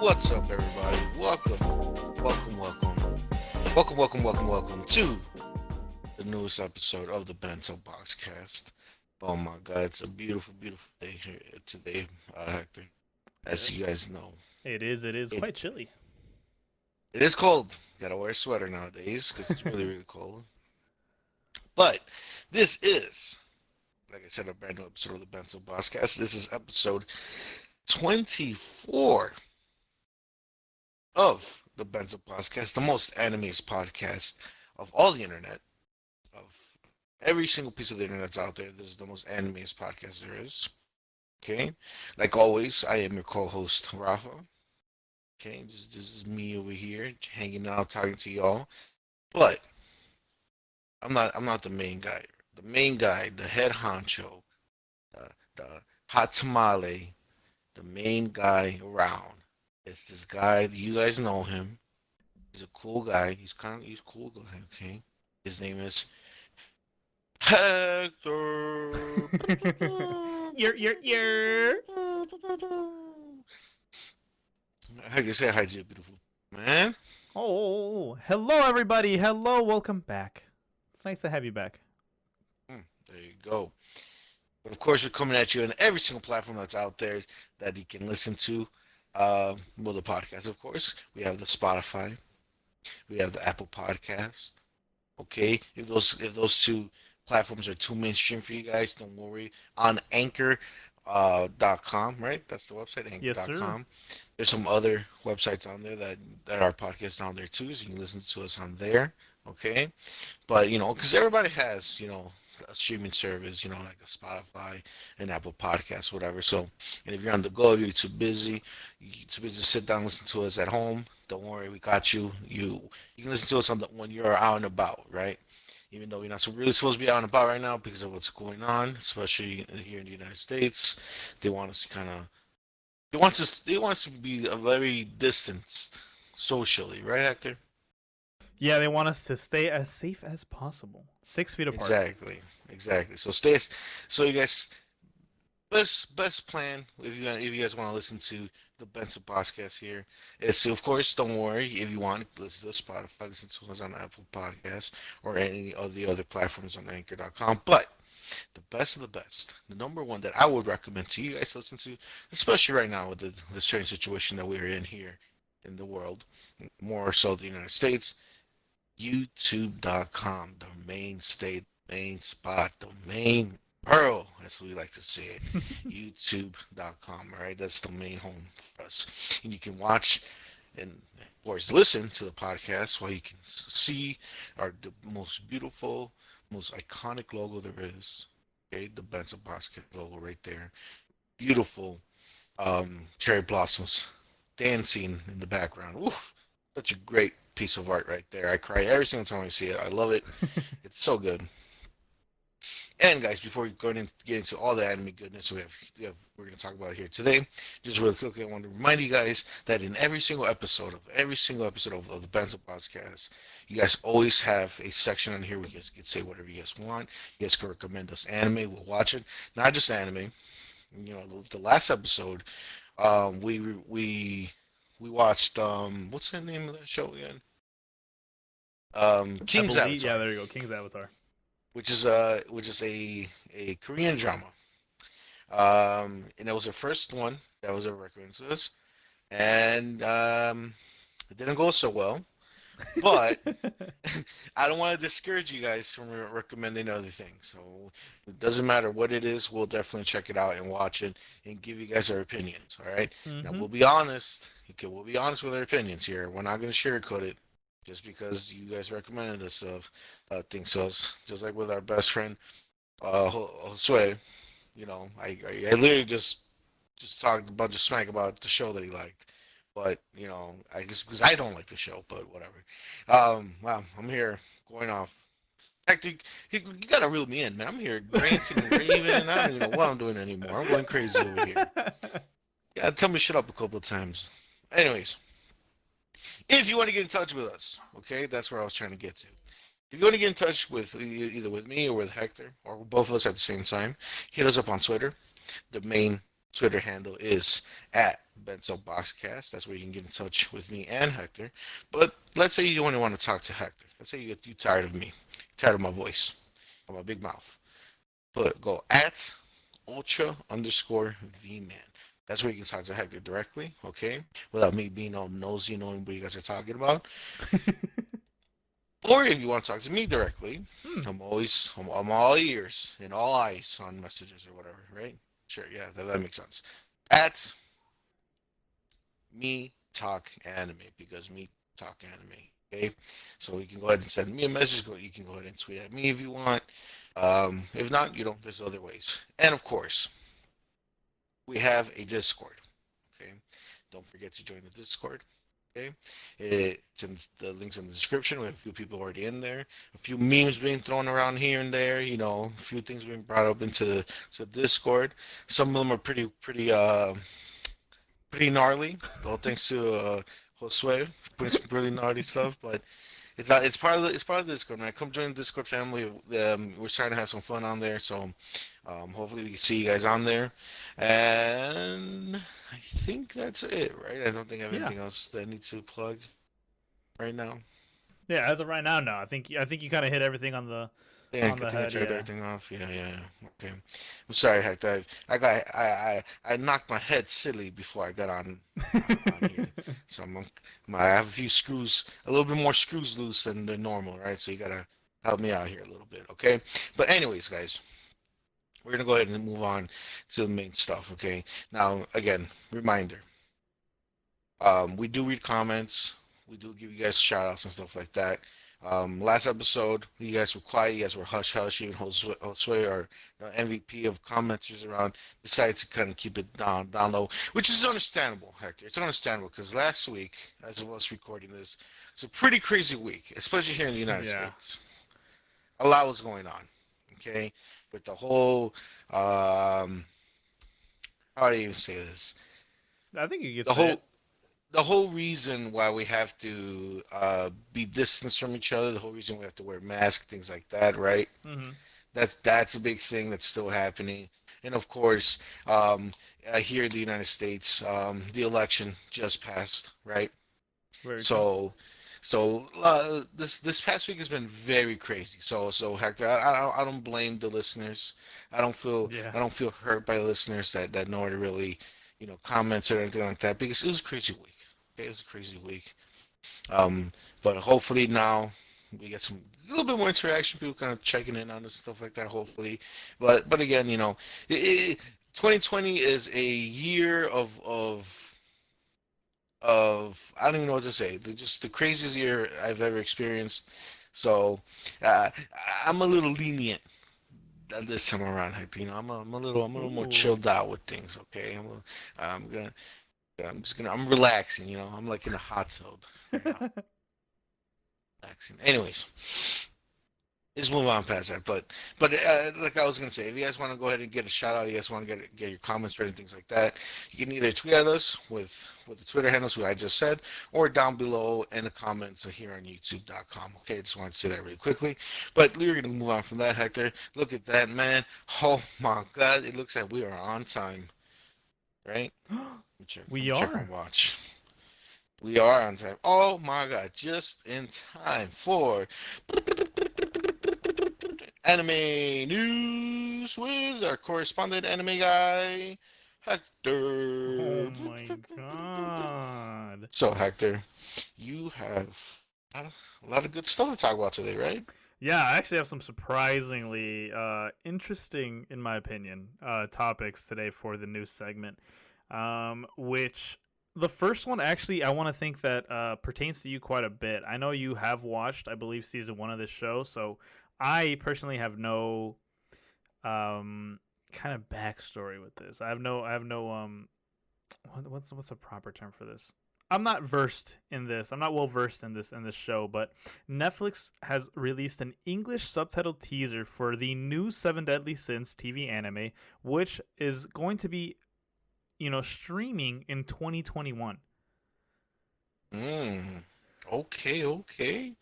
What's up, everybody? Welcome to the newest episode of the Bento Boxcast. Oh my God, it's a beautiful, beautiful day here today, Hector. As Yep. you guys know, It is it quite chilly. it is cold. Gotta wear a sweater nowadays because it's really, really cold. But this is, like I said, a brand new episode of the Bento Boxcast. This is episode 24 of the Bento Podcast, the most animes podcast of all the internet, of every single piece of the internet that's out there. This is the most animes podcast there is. Okay, like always, I am your co-host Rafa. Okay, this is me over here hanging out, talking to y'all. But I'm not the main guy. The main guy, the head honcho, the hot tamale, the main guy around. It's this guy. You guys know him. He's a cool guy. He's a cool guy. Okay. His name is Hector. You're. Hector, say hi to you, beautiful man. Oh, hello everybody. Hello, welcome back. It's nice to have you back. There you go. But of course, we're coming at you on every single platform that's out there that you can listen to. Well, the podcast, of course. We have the Spotify. We have the Apple Podcast. Okay, if those two platforms are too mainstream for you guys, don't worry. On Anchor .com, right? That's the website, Yes, sir. Anchor.com. There's some other websites on there that are podcasts on there too, so you can listen to us on there. Okay, but because everybody has a streaming service, like a Spotify, an Apple Podcast, whatever. So, and if you're on the go, if you're too busy to sit down and listen to us at home. Don't worry, we got you. You can listen to us when you're out and about, right? Even though we're not really supposed to be out and about right now because of what's going on, especially here in the United States. They want us to kind of they want us to be a very distanced socially, right, Hector? Yeah, they want us to stay as safe as possible. 6 feet apart. Exactly. So you guys, best plan if you guys want to listen to the Benson podcast here is to, of course, don't worry if you want to listen to Spotify, listen to us on Apple Podcasts or any of the other platforms on Anchor.com. But the best of the best, the number one that I would recommend to you guys to listen to, especially right now with the certain situation that we're in here in the world, more so the United States, YouTube.com, the main spot, the main pearl, as we like to say it. YouTube.com, all right? That's the main home for us. And you can watch and, of course, listen to the podcast while you can see the most beautiful, most iconic logo there is. Okay, the Benson Basket logo right there. Beautiful cherry blossoms dancing in the background. Oof, such a great piece of art right there. I cry every single time I see it. I love it. It's so good. And guys, before we get into all the anime goodness we're going to talk about here today, just really quickly, I want to remind you guys that in every single episode of the Benzo Podcast, you guys always have a section on here where you guys can say whatever you guys want. You guys can recommend us anime. We'll watch it. Not just anime. The last episode, we watched what's the name of that show again? King's Yeah, Avatar, there you go. King's Avatar. which is a Korean drama. And it was the first one that was ever recommended to us, and it didn't go so well. But I don't want to discourage you guys from recommending other things. So it doesn't matter what it is, we'll definitely check it out and watch it and give you guys our opinions. All right. Now Mm-hmm. we'll be honest. Okay, we'll be honest with our opinions here. We're not going to sugarcoat it just because you guys recommended us of things. So it's just like with our best friend Josue, I literally just talked a bunch of smack about the show that he liked. But I guess because I don't like the show, but whatever. Wow, I'm here going off. Hector, you gotta reel me in, man. I'm here ranting and raving, and I don't even know what I'm doing anymore. I'm going crazy over here. Yeah, tell me shut up a couple of times. Anyways, if you want to get in touch with us, okay, that's where I was trying to get to. If you want to get in touch with either with me or with Hector or both of us at the same time, hit us up on Twitter, the main Twitter handle is at Bento Boxcast. That's where you can get in touch with me and Hector. But let's say you only want to talk to Hector. Let's say you tired of me, tired of my voice, of my big mouth. But go at ultra underscore V man. That's where you can talk to Hector directly, okay? Without me being all nosy, knowing what you guys are talking about. Or if you want to talk to me directly, Hmm. I'm all ears and all eyes on messages or whatever, right? Sure, yeah, that makes sense. At me talk anime because me talk anime. Okay, so you can go ahead and send me a message. You can go ahead and tweet at me if you want. If not, you don't. There's other ways. And of course, we have a Discord. Okay, don't forget to join the Discord. Okay, it's in the links in the description. We have a few people already in there. A few memes being thrown around here and there. You know, a few things being brought up into the Discord. Some of them are pretty gnarly. All thanks to Josue putting some really gnarly stuff. But it's part of the Discord, man. Come join the Discord family. We're starting to have some fun on there. So hopefully we can see you guys on there. And I think that's it, right? I don't think I have Yeah. anything else that I need to plug right now. Yeah. As of right now, no. I think you kind of hit everything on I the think I head. turned Yeah. everything off. Yeah. Okay. I'm sorry, Hector. I knocked my head silly before I got on here. So I have a few screws, a little bit more screws loose than the normal, right? So you gotta help me out here a little bit, okay? But anyways, guys, we're gonna go ahead and move on to the main stuff, okay? Now, again, reminder: we do read comments. We do give you guys shout outs and stuff like that. Last episode, you guys were quiet. You guys were hush hush. Even Josue, our MVP of commenters around, decided to kind of keep it down low, which is understandable, Hector. It's understandable because last week, as of us recording this, it's a pretty crazy week, especially here in the United Yeah. States. A lot was going on, okay, with the whole how do you even say this? I think you could The say it. whole reason why we have to be distanced from each other, the whole reason we have to wear masks, things like that, right? Mm-hmm. That's a big thing that's still happening. And of course, here in the United States, the election just passed, right? Very true. So, this past week has been very crazy. So Hector, I don't blame the listeners. Yeah. I don't feel hurt by the listeners that nobody really, commented or anything like that because it was a crazy week. Okay, it was a crazy week. Um, but hopefully now we get a little bit more interaction, people kind of checking in on us and stuff like that. Hopefully, but again, 2020 is a year of I don't even know what to say. Just the craziest year I've ever experienced. So uh, I'm a little lenient this time around, Hector. I'm a little more Ooh. chilled out with things. Okay, I'm gonna, I'm relaxing. I'm like in a hot tub right now, relaxing. Anyways, let's move on past that. But like I was gonna say, if you guys want to go ahead and get a shout out, you guys want to get your comments ready and things like that, you can either tweet at us with the Twitter handles who I just said, or down below in the comments here on YouTube.com. Okay, just wanted to say that really quickly. But we're gonna move on from that, Hector. Look at that, man. Oh my God, it looks like we are on time, right? Let me check. Let We me check my are. watch. We are on time. Oh my God, just in time for anime news with our correspondent anime guy, Oh Hector. my god. So, Hector, you have a lot of good stuff to talk about today, right? Yeah, I actually have some surprisingly interesting, in my opinion, topics today for the news segment. Which the first one actually I want to think that pertains to you quite a bit. I know you have watched, I believe, season one of this show, so I personally have no kind of backstory with this. I have no what's a proper term for this? I'm not versed in this. I'm not well versed in this show, but Netflix has released an English subtitled teaser for the new Seven Deadly Sins TV anime, which is going to be, streaming in 2021. Mm. Okay, okay.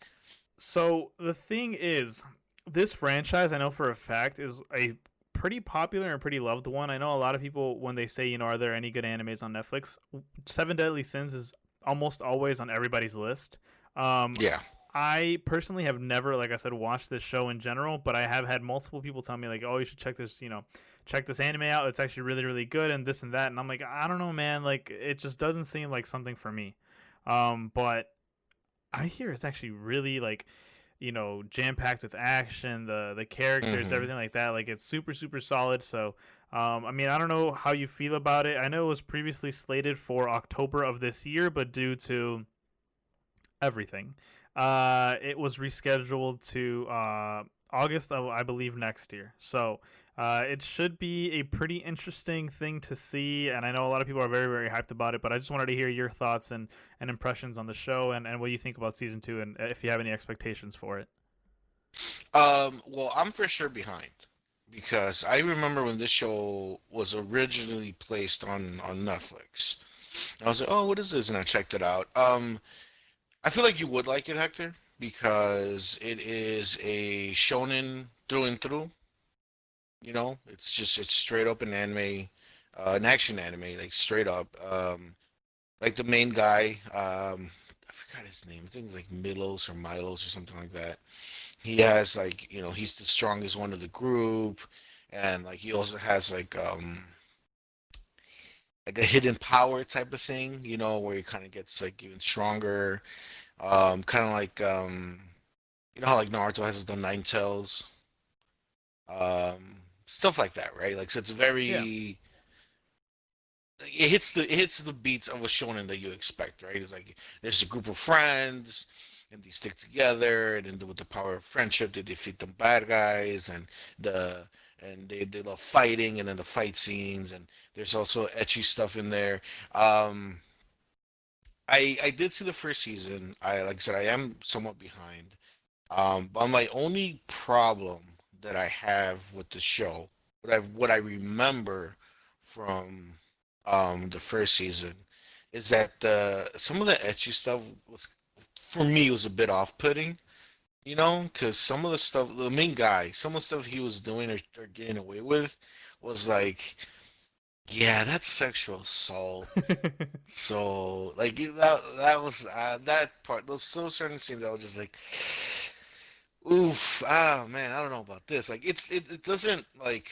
So the thing is, this franchise I know for a fact is a pretty popular and pretty loved one. I know a lot of people when they say, are there any good animes on Netflix? Seven Deadly Sins is almost always on everybody's list. Um, Yeah. I personally have never, like I said, watched this show in general, but I have had multiple people tell me like, "Oh, you should check this, check this anime out. It's actually really, really good," and this and that. And I'm like, I don't know, man. Like, it just doesn't seem like something for me. But I hear it's actually really like, jam packed with action, the characters, Hmm. everything like that. Like, it's super, super solid. So, I mean, I don't know how you feel about it. I know it was previously slated for October of this year, but due to everything. It was rescheduled to August of, I believe, next year. So it should be a pretty interesting thing to see. And I know a lot of people are very, very hyped about it, but I just wanted to hear your thoughts and impressions on the show and what you think about season two and if you have any expectations for it. Well, I'm for sure behind because I remember when this show was originally placed on Netflix. I was like, "Oh, what is this?" And I checked it out. I feel like you would like it, Hector, because it is a shonen through and through. It's straight up an action anime, like straight up. Like the main guy, I forgot his name. I think it's like Milos or Milos or something like that. He has like, he's the strongest one of the group, and like he also has like a hidden power type of thing, where he kind of gets like even stronger. Kind of like how like Naruto has the nine tails, stuff like that, right? Like so, it's Yeah. very it hits the beats of a shonen that you expect, right? It's like there's a group of friends and they stick together, and then with the power of friendship, they defeat the bad guys, the and they love fighting, and then the fight scenes, and there's also etchy stuff in there. Um, I did see the first season. Like I said, I am somewhat behind. But my only problem that I have with the show, what I remember from the first season, is that the some of the etchy stuff was for me was a bit off-putting, because some of the stuff, the main guy, some of the stuff he was doing or getting away with was like, yeah, that's sexual assault. So like that was that part, those certain scenes I was just like, oof, ah man, I don't know about this. Like it doesn't like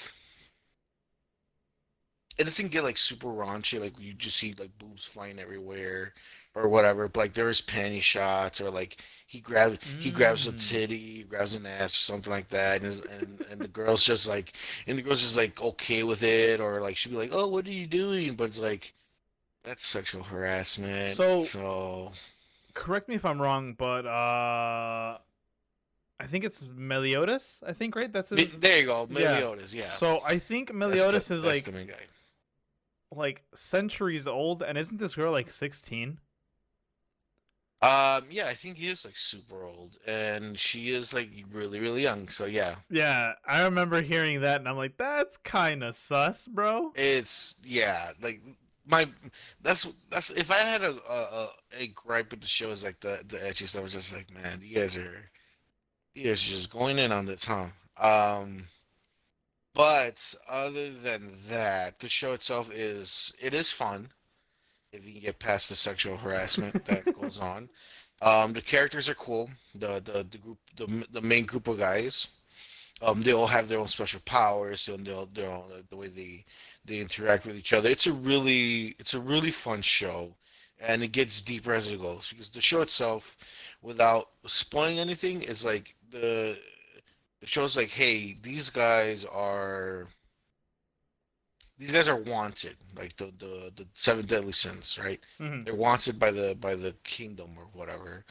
it doesn't get like super raunchy, like you just see like boobs flying everywhere or whatever. But like there's panty shots or like he grabs a Mm. titty, he grabs an ass or something like that, and the girl's just like okay with it, or like she'd be like, oh, what are you doing? But it's like that's sexual harassment. So So correct me if I'm wrong, but I think it's Meliodas. I think right. That's his. There you go, Yeah. Meliodas. Yeah, So I think that's the Meliodas is that's the main guy. like centuries old, and isn't this girl like 16? Yeah, I think he is like super old, and she is like really, really young. So yeah, Yeah, I remember hearing that, and I'm like, that's kind of sus, bro. yeah, like my that's if I had a gripe with the show is like the etchy stuff. I was just like, man, you guys are just going in on this, huh? But other than that, the show itself is fun if you can get past the sexual harassment that goes on. The characters are cool. The group the main group of guys. They all have their own special powers, and the way they interact with each other. It's a really fun show, and it gets deeper as it goes because the show itself, without spoiling anything, is like the show's like, hey, these guys are wanted, like the seven deadly sins, right? Hmm. They're wanted by the kingdom or whatever.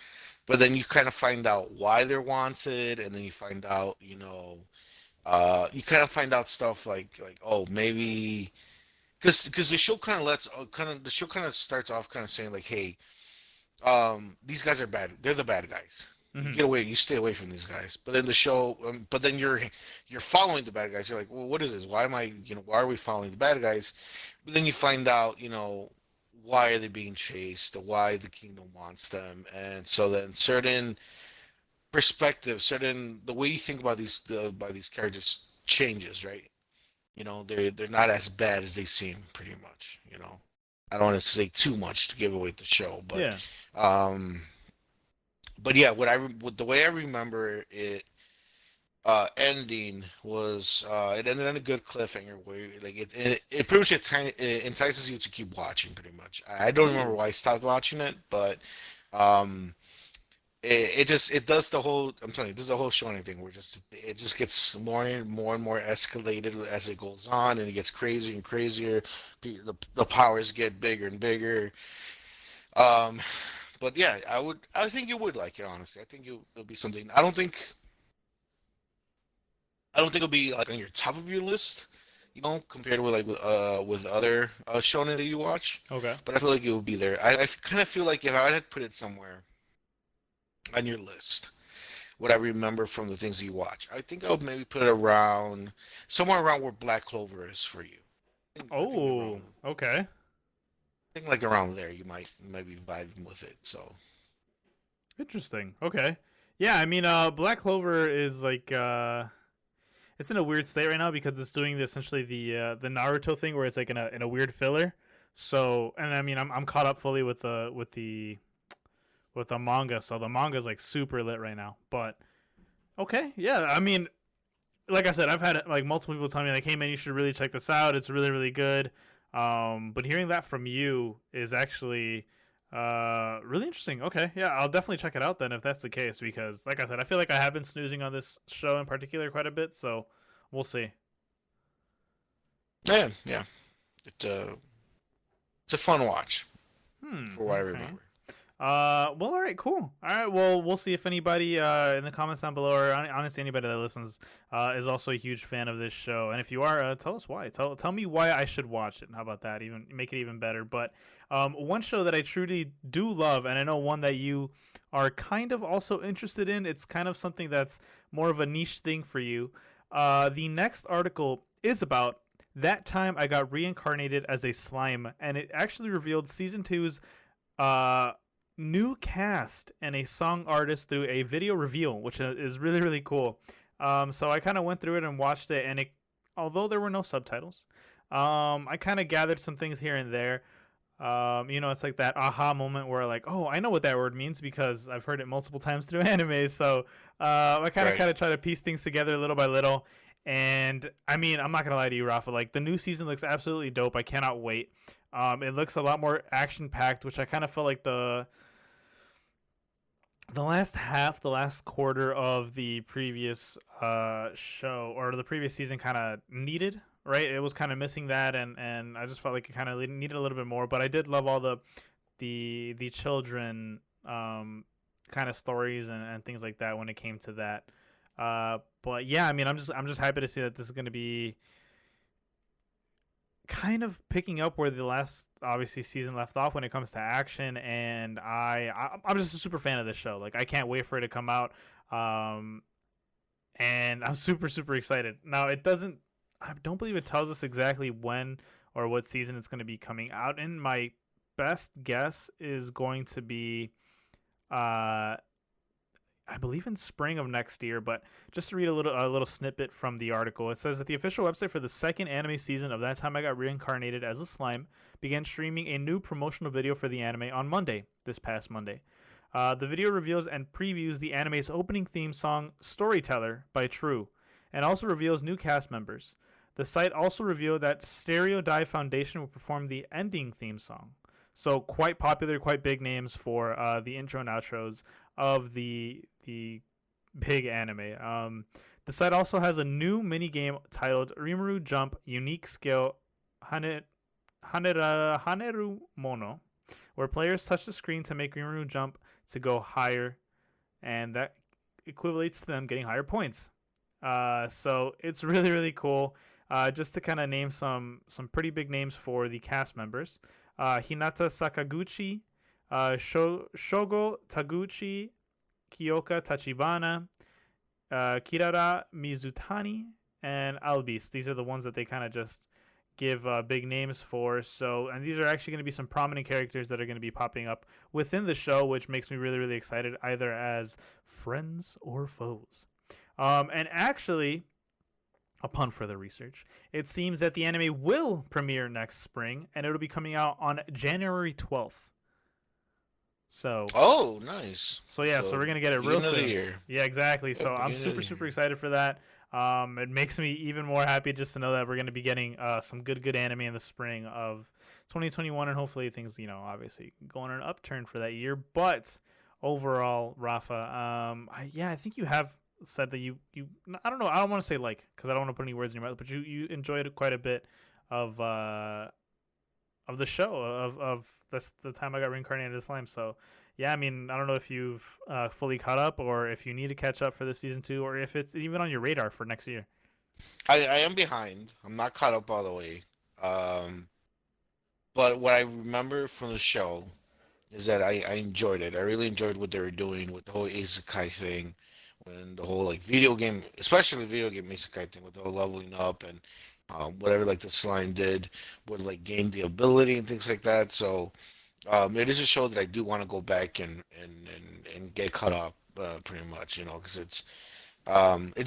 But then you kind of find out why they're wanted, and then you kind of find out stuff like oh maybe because the show the show kind of starts off kind of saying like hey these guys are bad, they're the bad guys, Hmm. you stay away from these guys. But then the show but then you're following the bad guys. You're like, well, what is this? Why are we following the bad guys? But then you find out why are they being chased, why the kingdom wants them. And so then certain the way you think about these characters changes, right? they're not as bad as they seem, pretty much. I don't want to say too much to give away the show, Yeah. um, but yeah, what the way I remember it ending was it ended on a good cliffhanger where like it pretty much it entices you to keep watching pretty much. I don't remember Ooh. why I stopped watching it, but um it does the whole I'm telling you, it does the whole shonen thing where just it just gets more and more escalated as it goes on, and it gets crazier and crazier. The powers get bigger and bigger. Um, but yeah, I think you would like it, honestly. I think it'll be something. I don't think it'll be like on your top of your list, compared with with other shonen that you watch. Okay. But I feel like it would be there. I kind of feel like if I had to put it somewhere on your list, what I remember from the things that you watch, I think I would maybe put it around somewhere around where Black Clover is for you. I think Oh. around, Okay. I think like around there you might be vibing with it. So Interesting. Okay. Yeah, I mean, Black Clover is like it's in a weird state right now because it's doing essentially the Naruto thing where it's like in a weird filler. So, and I mean, I'm caught up fully with the manga, so the manga is like super lit right now. But okay, yeah, I mean, like I said, I've had like multiple people tell me like, "Hey man, you should really check this out. It's really really good." But hearing that from you is actually really interesting. Okay, yeah, I'll definitely check it out then if that's the case because, like I said, I feel like I have been snoozing on this show in particular quite a bit. So we'll see. yeah, yeah, it's a it's a fun watch for what I Okay. remember. Well, all right, cool. All right, well, we'll see if anybody in the comments down below, or honestly anybody that listens, is also a huge fan of this show. And if you are, tell us why. Tell me why I should watch it. How about that? Even make it even better. But one show that I truly do love, and I know one that you are kind of also interested in. It's kind of something that's more of a niche thing for you. The next article is about that time I got reincarnated as a slime, and it actually revealed season two's uh new cast and a song artist through a video reveal, which is really really cool. So I kind of went through it and watched it, and although there were no subtitles, I kind of gathered some things here and there. It's like that aha moment where like, oh, I know what that word means because I've heard it multiple times through anime. So I kind of Right. kind of try to piece things together little by little. And I mean, I'm not gonna lie to you, Rafa. Like the new season looks absolutely dope. I cannot wait. It looks a lot more action packed, which I kind of felt like the last half, the last quarter of the previous show or the previous season kind of needed. Right, it was kind of missing that, and I just felt like it kind of needed a little bit more. But I did love all the children kind of stories and things like that when it came to that. But yeah, I mean, I'm just happy to see that this is going to be kind of picking up where the last obviously season left off when it comes to action, and I'm just a super fan of this show. Like I can't wait for it to come out, um, and I'm super super excited. Now it doesn't, I don't believe it tells us exactly when or what season it's going to be coming out in. My best guess is going to be uh I believe in spring of next year. But just to read a little snippet from the article, it says that the official website for the second anime season of That Time I Got Reincarnated as a Slime began streaming a new promotional video for the anime on Monday, this past Monday. The video reveals and previews the anime's opening theme song "Storyteller" by True, and also reveals new cast members. The site also revealed that Stereo Dive Foundation will perform the ending theme song. So quite popular, quite big names for the intro and outros of the big anime. The site also has a new mini game titled Rimuru Jump Unique Skill Haneru Mono, where players touch the screen to make Rimuru jump to go higher, and that equates to them getting higher points. So it's really really cool. Just to kind of name some pretty big names for the cast members: Hinata Sakaguchi, Shogo Taguchi, Kyoka Tachibana, Kirara Mizutani, and Albis. These are the ones that they kind of just give big names for. So, and these are actually going to be some prominent characters that are going to be popping up within the show, which makes me really, really excited, either as friends or foes. And actually, Upon further research, it seems that the anime will premiere next spring, and it'll be coming out on January 12th. So, Oh, nice. so yeah, so So we're gonna get it real beginning of the soon. year. Yeah, exactly. Yeah, So I'm beginning of super the super year. excited for that. It makes me even more happy just to know that we're gonna be getting some good anime in the spring of 2021, and hopefully things, obviously go on an upturn for that year. But overall, Rafa, I think you have said that you I don't know, I don't want to say like, because I don't want to put any words in your mouth, but you enjoyed it quite a bit of the show of this the time I got reincarnated as slime. So yeah, I mean, I don't know if you've fully caught up, or if you need to catch up for this season 2, or if it's even on your radar for next year. I am behind. I'm not caught up all the way. Um, but what I remember from the show is that I enjoyed it. I really enjoyed what they were doing with the whole isekai thing, when the whole like video game, especially video game isekai thing with the whole leveling up and whatever like the slime did would like gain the ability and things like that. So it is a show that I do want to go back and get caught up pretty much, because it's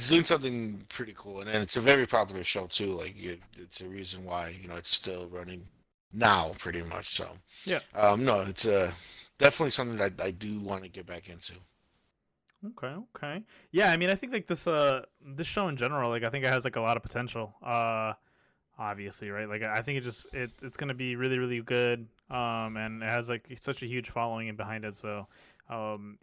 doing something pretty cool, and then it's a very popular show too. Like it's a reason why it's still running now, pretty much. So Yeah. no, it's definitely something that I do want to get back into. Okay. Okay. Yeah. I mean, I think like this show in general, like I think it has like a lot of potential. Obviously, right? Like I think it's gonna be really really good. And it has like such a huge following and behind it. So,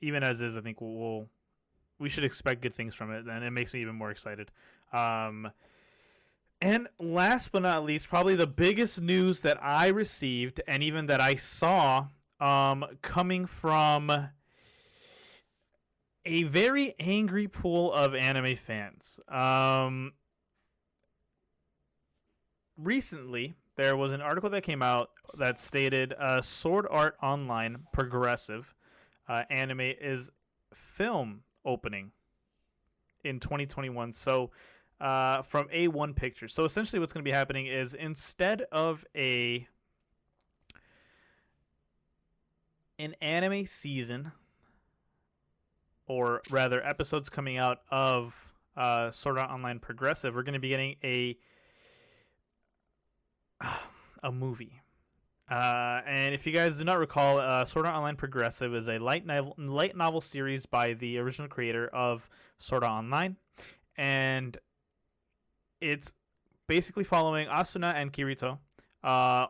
even as is, I think we should expect good things from it, and it makes me even more excited. Um, and last but not least, probably the biggest news that I received, and even that I saw, coming from a very angry pool of anime fans. Recently, there was an article that came out that stated Sword Art Online Progressive anime is film opening in 2021. So, from A1 Pictures. So essentially, what's going to be happening is, instead of an anime season, or rather episodes coming out of Sword Art Online Progressive, we're going to be getting a movie. And if you guys do not recall, Sword Art Online Progressive is a light novel series by the original creator of Sword Art Online, and it's basically following Asuna and Kirito.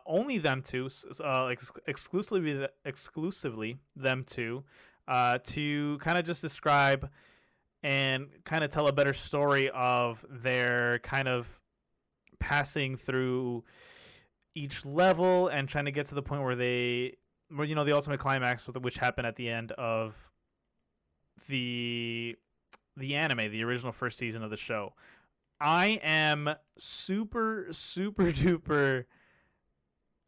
Only them two, exclusively them two, to kind of just describe and kind of tell a better story of their kind of passing through each level and trying to get to the point where the ultimate climax, which happened at the end of the anime, the original first season of the show. I am super super duper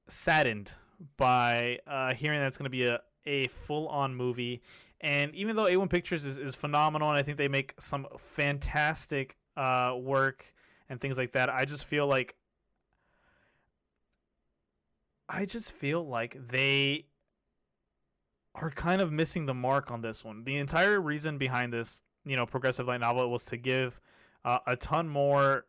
saddened by hearing that it's going to be a full on movie. And even though A1 Pictures is phenomenal, and I think they make some fantastic work and things like that, I just feel like they are kind of missing the mark on this one. The entire reason behind this, progressive light novel, was to give a ton more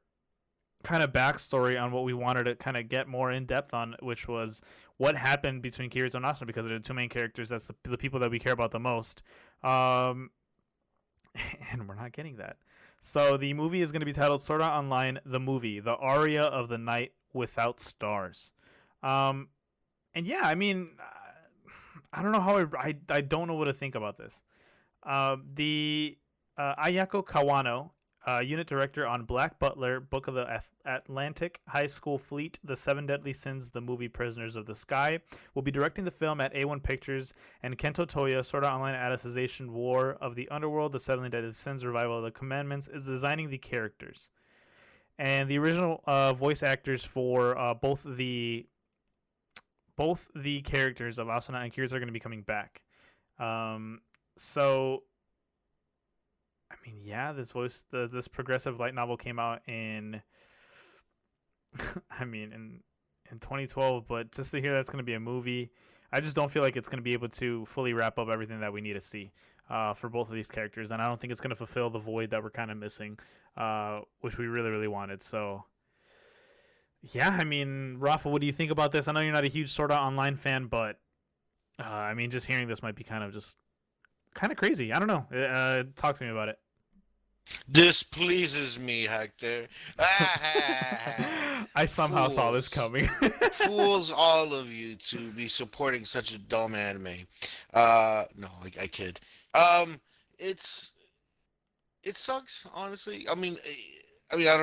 kind of backstory on what we wanted to kind of get more in depth on, which was what happened between Kirito and Asuna, because they're the two main characters. That's the people that we care about the most. And we're not getting that. So the movie is going to be titled Sword Art Online, the movie, the aria of the night without stars. And yeah, I mean, I don't know how I don't know what to think about this. The Ayako Kawano, unit director on Black Butler, Book of the Atlantic High School Fleet, The Seven Deadly Sins, the movie Prisoners of the Sky, will be directing the film at A1 Pictures, and Kento Toya, Sword Art Online adaptation War of the Underworld, The Seven Deadly Sins, Revival of the Commandments, is designing the characters. And the original voice actors for both the characters of Asuna and Kirito are going to be coming back. So, I mean, yeah, this progressive light novel came out in, in 2012, but just to hear that's going to be a movie, I just don't feel like it's going to be able to fully wrap up everything that we need to see. for both of these characters, and I don't think it's going to fulfill the void that we're kind of missing, which we really, really wanted. So, yeah, I mean, Rafa, what do you think about this? I know you're not a huge Sword Art Online fan, but I mean, just hearing this might be kind of crazy. I don't know. Talk to me about it. Displeases me, Hector. I somehow saw this Fools. coming. Fools all of you to be supporting such a dumb anime. No, I kid. Um, it's it sucks, honestly. I don't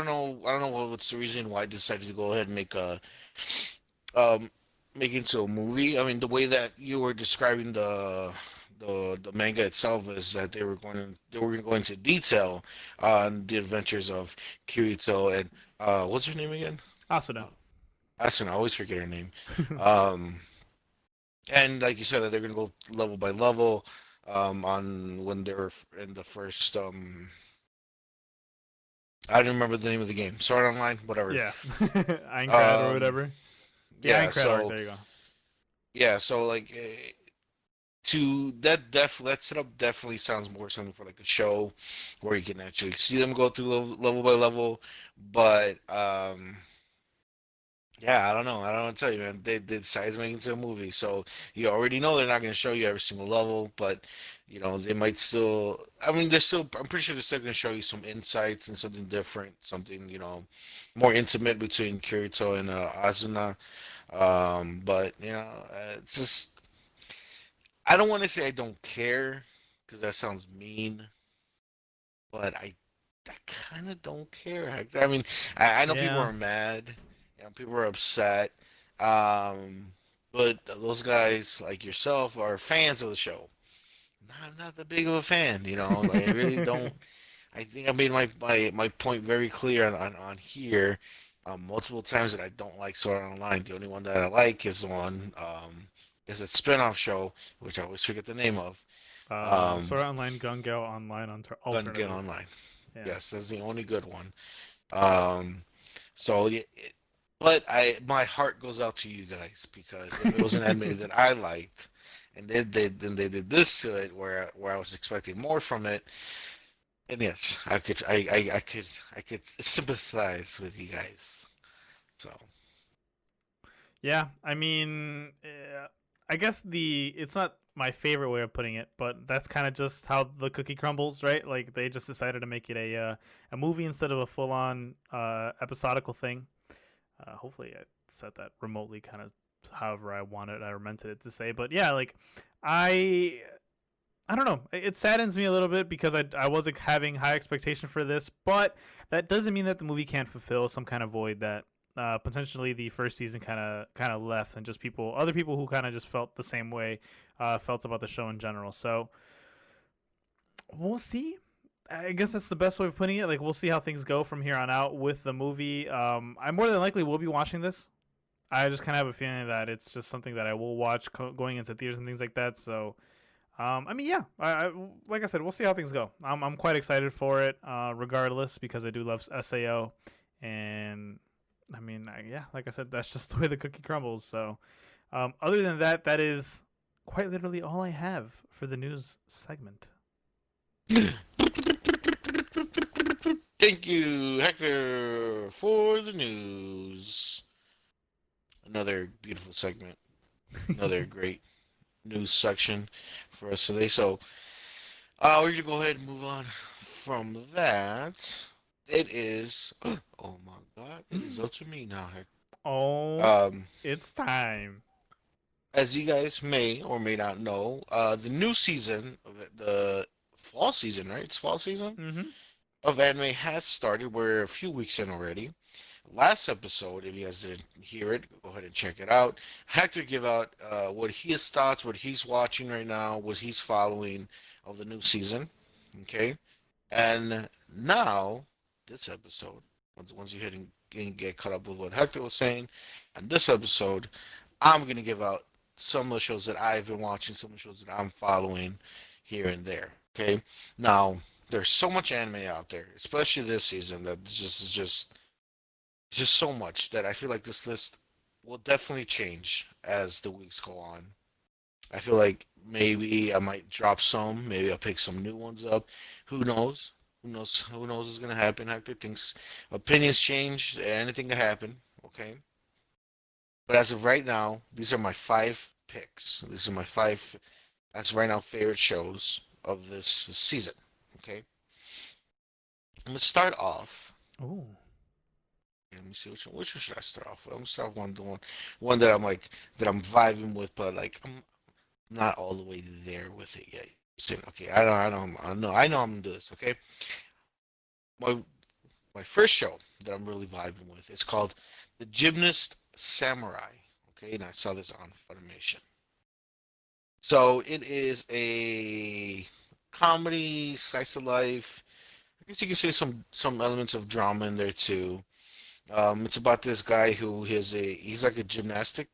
know. I don't know what's the reason why I decided to go ahead and um, make it into a movie. I mean, the way that you were describing the manga itself is that they were going to go into detail on the adventures of Kirito and what's her name again? Asuna. Uh, Asuna. I always forget her name. Um, and like you said, that they're going to go level by level on when they're in the first I don't remember the name of the game. Sword Online, whatever. Yeah. Aincrad or Um, whatever. Yeah, yeah. Aincrad arc. So There you go. yeah. So like to that setup definitely sounds more something for like a show where you can actually see them go through level by level. But yeah, I don't know. I don't know what to tell you, man. They decided to make it into a movie, so you already know they're not going to show you every single level, but they might still. I mean, they're still. I'm pretty sure they're still going to show you some insights and something different, something more intimate between Kirito and Asuna. But it's just I don't want to say I don't care because that sounds mean, but I kind of don't care. I mean, I know people Yeah. are mad, people are upset, um, but those guys like yourself are fans of the show. I'm not that big of a fan, Like I really don't. I think I made my point very clear on here multiple times that I don't like Sword Art Online. The only one that I like is the one is a spin-off show, which I always forget the name of. Sword Um, Art Online, Gun Gale Online Gun Gun Alternative. Online. Yeah. Yes, that's the only good one. Um, so, but my heart goes out to you guys because if it was an anime that I liked, and then they did this to it, where I was expecting more from it, and yes, I could sympathize with you guys. So, Yeah, I mean, I guess it's not my favorite way of putting it, but that's kind of just how the cookie crumbles, right? Like they just decided to make it a movie instead of a full on episodical thing. Hopefully, I said that remotely, kind of however I wanted or meant it to say. But yeah, like I I don't know. It saddens me a little bit because I was like, having high expectation for this, but that doesn't mean that the movie can't fulfill some kind of void that potentially the first season kind of left, and just other people who kind of just felt the same way felt about the show in general. So we'll see. I guess that's the best way of putting it. Like we'll see how things go from here on out with the movie. I more than likely will be watching this. I just kind of have a feeling that it's just something that I will watch going into theaters and things like that. So I mean, yeah. Like I said, we'll see how things go. I'm quite excited for it, regardless, because I do love Sao, and I mean, yeah, like I said, that's just the way the cookie crumbles. So, other than that, that is quite literally all I have for the news segment. thank you, Hector, for the news. Another beautiful segment. Another great news section for us today. So, we're gonna go ahead and move on from that. It is. Oh my God! It is up to me now, Hector. Oh, Um, it's time. as you guys may or may not know, the new season of the fall season, right? It's fall season Mm-hmm. of anime has started. We're a few weeks in already. Last episode, if you guys didn't hear it, go ahead and check it out. Hector give out what his thoughts, what he's watching right now, what he's following of the new season. Okay, and now this episode, once you hit and get caught up with what Hector was saying, and this episode, I'm gonna give out some of the shows that I've been watching, some of the shows that I'm following here and there. Okay, now there's so much anime out there, especially this season, that just so much that I feel like this list will definitely change as the weeks go on. I feel like maybe I might drop some. Maybe I'll pick some new ones up. Who knows? Who knows? Who knows what's gonna happen? Hector thinks opinions change. Anything can happen. Okay. But as of right now, these are my five picks. These are my five, as of right now, favorite shows of this season. Okay. I'm gonna start off. Oh. Let me see which one should I start off with? I'm gonna start off one that I'm like that I'm vibing with, but like I'm not all the way there with it yet. So, okay, I know I'm gonna do this. Okay, my my first show that I'm really vibing with is called The Gymnast Samurai. Okay, and I saw this on Funimation. So it is a comedy, slice of life. I guess you can say some elements of drama in there too. It's about this guy who is he's like a gymnastic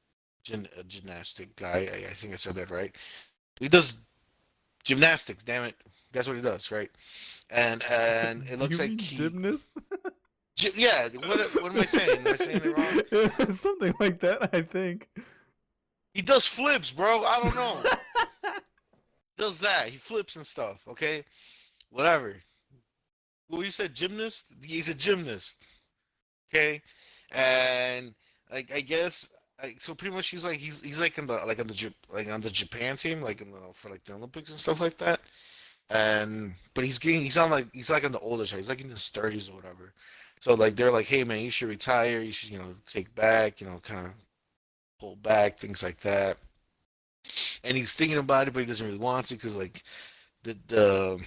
guy. I think I said that right. He does gymnastics. Damn it, that's what he does, right? And it Do looks you like mean he, gymnast? yeah. What am I saying? Am I saying it wrong? Something like that, I think. He does flips, bro. I don't know. Does that? He flips and stuff. Okay, whatever. Well, you said gymnast. He's a gymnast. Okay, and like I guess so pretty much he's like in the like on the like on the Japan team like in the for like the Olympics and stuff like that. And but he's like on the older side. He's like in his 30s or whatever. So like they're like, hey man, you should retire. You should take back. Kind of pull back things like that. And he's thinking about it, but he doesn't really want to because like the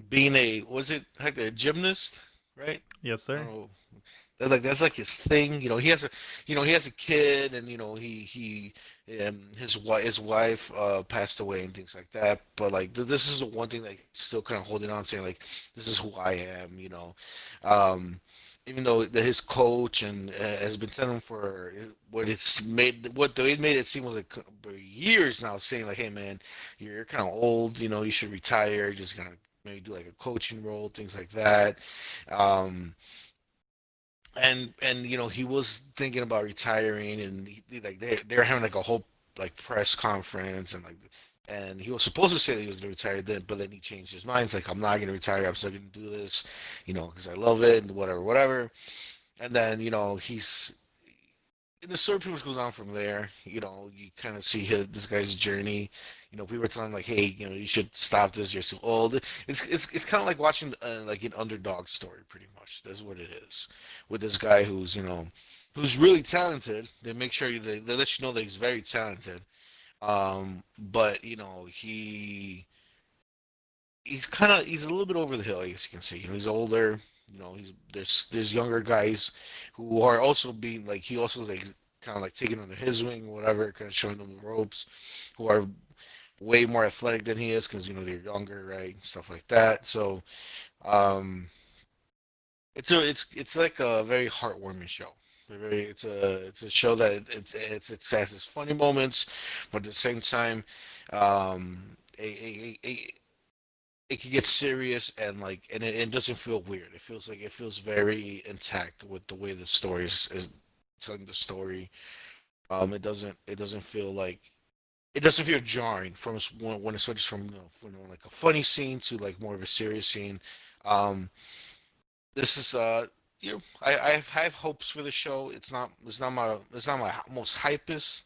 being a was it like a gymnast, right? Yes, I don't sir. know. That's like his thing. He has a kid, and his wife passed away and things like that. But like this is the one thing that he's still kind of holding on, saying like this is who I am. Um, Even though his coach and has been telling him for what they made it seem was like for years now, saying like, hey man, you're kind of old. You should retire. Just kind of maybe do like a coaching role, things like that. Um, and he was thinking about retiring, and like they're having like a whole like press conference, and he was supposed to say that he was going to retire then, but then he changed his mind. It's like, I'm not going to retire. I'm still going to do this, because I love it and whatever. And then he's and the story pretty much goes on from there. You kind of see this guy's journey. People are telling him like, hey, you should stop this. You're too old. It's kind of like watching like an underdog story, pretty much. That's what it is with this guy who's really talented. They make sure they let you know that he's very talented. But he's a little bit over the hill, I guess you can say. He's older. There's younger guys who are also being like he also like kind of like taking under his wing, whatever, kind of showing them the ropes, who are way more athletic than he is because they're younger, right, stuff like that. So um, it's like a very heartwarming show. It's a show that it has its funny moments, but at the same time, um, it can get serious and it doesn't feel weird. It feels very intact with the way the story is telling the story. It doesn't feel like it doesn't feel jarring when it switches from like a funny scene to like more of a serious scene. Um, this is I have hopes for the show. It's not my most hypest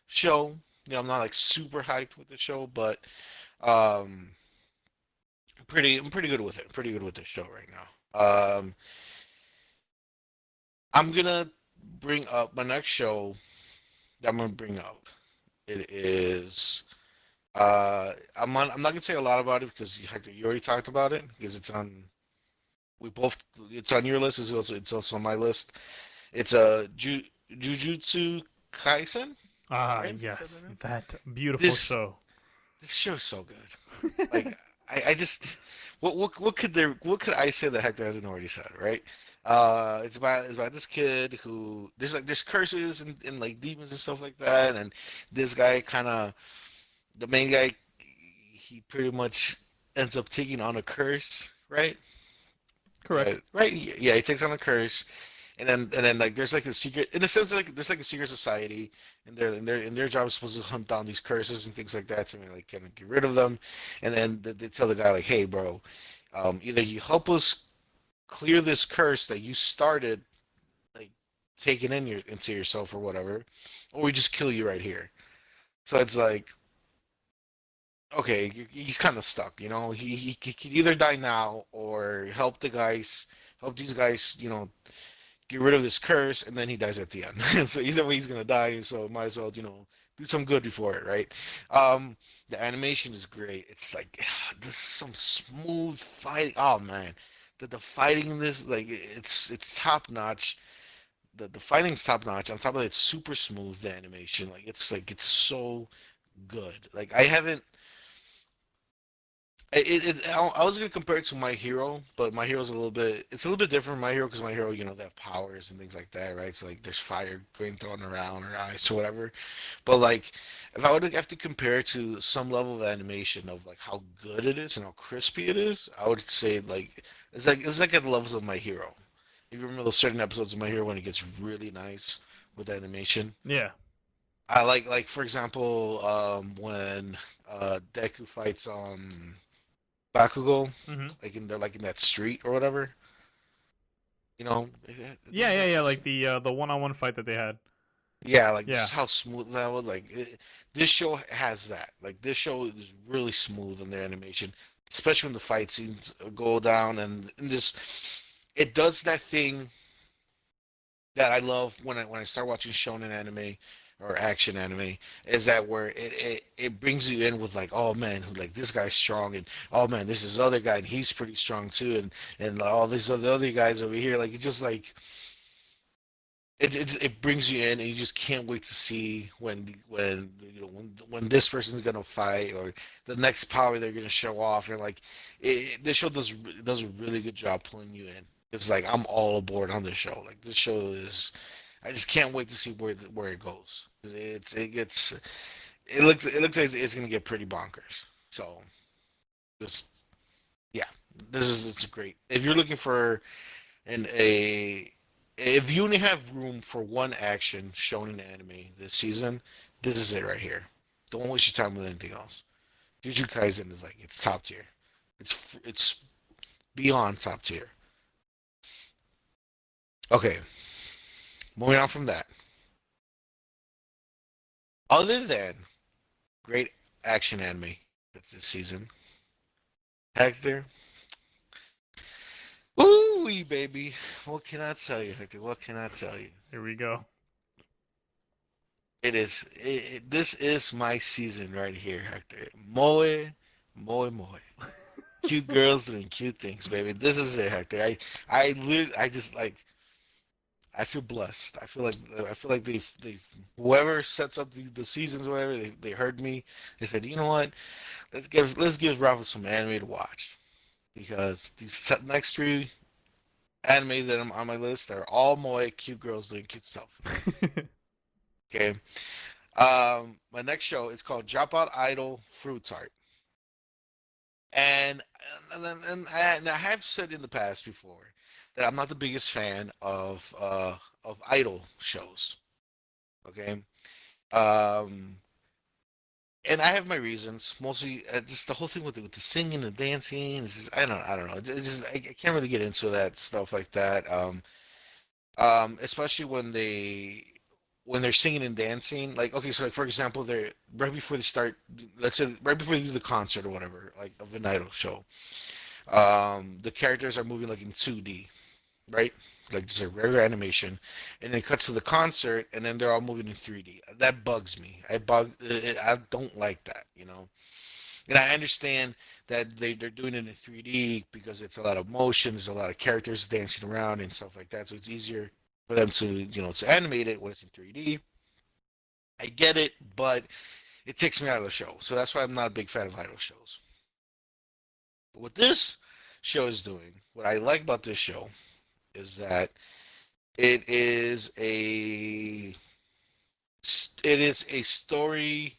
show. I'm not like super hyped with the show, but um I'm pretty good with it. Pretty good with this show right now. I'm gonna bring up my next show that I'm gonna bring up. It is I'm not gonna say a lot about it because Hector, you already talked about it because we both it's on your list. It's also on my list. It's a Jujutsu Kaisen, Ah, right? Is that the yes, name? that beautiful This show. this show's so good. Like I just what could I say that Hector hasn't already said, right? It's about this kid who there's curses and like demons and stuff like that, and this guy kind of the main guy he pretty much ends up taking on a curse, right? Correct. Right, yeah, he takes on a curse, and then like there's like a secret in a sense like there's like a secret society and their job is supposed to hunt down these curses and things like that to like kind of get rid of them, and then they tell the guy like, hey bro, either you help us clear this curse that you started like taking into yourself or whatever, or we just kill you right here. So it's like, okay, he's kind of stuck, you know. He could either die now or help these guys, get rid of this curse, and then he dies at the end. And so either way, he's gonna die. So might as well, do some good before it, right? Um, the animation is great. It's like this is some smooth fighting. Oh man, the fighting in this like it's top notch. The fighting's top notch. On top of it, it's super smooth. The animation, like it's so good. Like I haven't I was gonna compare it to My Hero, but My Hero's it's a little bit different from My Hero because My Hero, they have powers and things like that, right? So like there's fire going thrown around or ice or whatever. But like if I would have to compare it to some level of animation of like how good it is and how crispy it is, I would say like it's like at the levels of My Hero. If you remember those certain episodes of My Hero when it gets really nice with animation. Yeah. I like for example, when Deku fights Bakugo, Hmm. like in that street or whatever. You know, Yeah, yeah, that's yeah. just Like the one-on-one fight that they had. yeah, like Yeah. just how smooth that was. This show has that. Like this show is really smooth in their animation, especially when the fight scenes go down and just it does that thing that I love when I start watching shonen anime or action anime is that where it brings you in with like, oh man, who like this guy's strong, and oh man, this is other guy and he's pretty strong too, and all these other guys over here, like it just like it brings you in and you just can't wait to see when this person's gonna fight or the next power they're gonna show off, and like this show does a really good job pulling you in. It's like I'm all aboard on this show. Like this show is, I just can't wait to see where it goes. It looks like it's gonna get pretty bonkers. So just yeah, it's great. If you're looking for an a if you only have room for one action shown in anime this season, this is it right here. Don't waste your time with anything else. Jujutsu Kaisen is like it's top tier. It's beyond top tier. Okay, moving on from that. Other than great action anime that's this season, Hector, ooh baby, what can I tell you, Hector? What can I tell you? Here we go. This is my season right here, Hector. Moe, moe. Cute girls doing cute things, baby. This is it, Hector. I literally, I just like, I feel blessed. I feel like they whoever sets up the seasons, or whatever, they heard me. They said, you know what? Let's give Rafa some anime to watch because these next three anime that I'm on my list are all moe cute girls doing cute stuff. Okay. My next show is called Dropout Idol Fruit Tart. And and I have said in the past before that I'm not the biggest fan of idol shows. Okay, um, and I have my reasons. Mostly, just the whole thing with the singing and dancing. Is just, I don't know. It's just I can't really get into that stuff like that. Especially when they're singing and dancing. Like okay, so like for example, they're right before they start. Let's say right before they do the concert or whatever, like of an idol show. The characters are moving like in 2D, right? Like just a regular animation, and then it cuts to the concert, and then they're all moving in 3D. That bugs me. I don't like that, you know. And I understand that they're doing it in 3D because it's a lot of motion, there's a lot of characters dancing around and stuff like that, so it's easier for them to animate it when it's in 3D. I get it, but it takes me out of the show. So that's why I'm not a big fan of idol shows. What this show is doing, what I like about this show is that it is a it is a story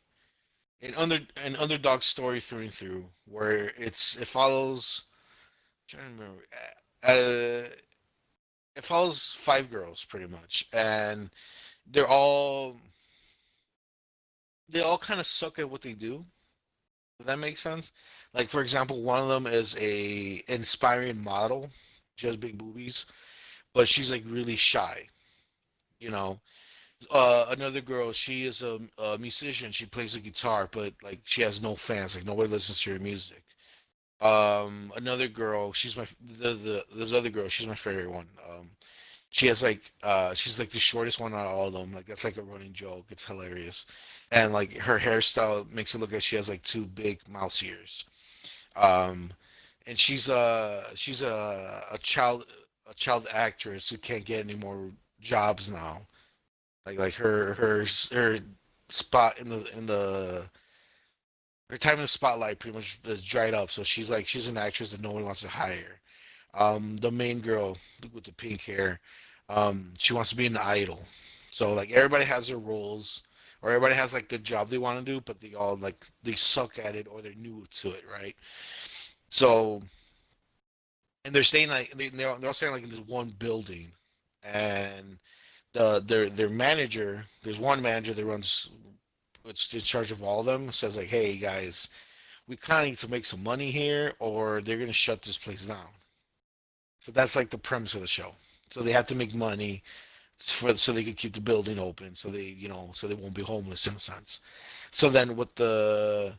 an underdog story through and through where it follows I'm trying to remember it follows five girls pretty much, and they're all they all kind of suck at what they do. If that makes sense. Like for example, one of them is a inspiring model. She has big boobies, but she's like really shy. You know, another girl, she is a musician. She plays the guitar, but like she has no fans. Like nobody listens to her music. Another girl, she's my the this other girl, she's my favorite one. She has like she's like the shortest one out of all of them. Like that's like a running joke. It's hilarious, and like her hairstyle makes it look like she has like two big mouse ears. Um, and she's a child actress who can't get any more jobs now. Like her spot in the her time in the spotlight pretty much is dried up. So she's an actress that no one wants to hire. The main girl with the pink hair, she wants to be an idol. So like everybody has their roles, or everybody has like the job they want to do, but they all like they suck at it or they're new to it, right? So and they're staying like they're all staying like in this one building, and their manager, there's one manager that runs, it's in charge of all of them, says like, hey guys, we kind of need to make some money here, or they're gonna shut this place down. So that's like the premise of the show. So they have to make money so they can keep the building open, so so they won't be homeless in a sense. So then what the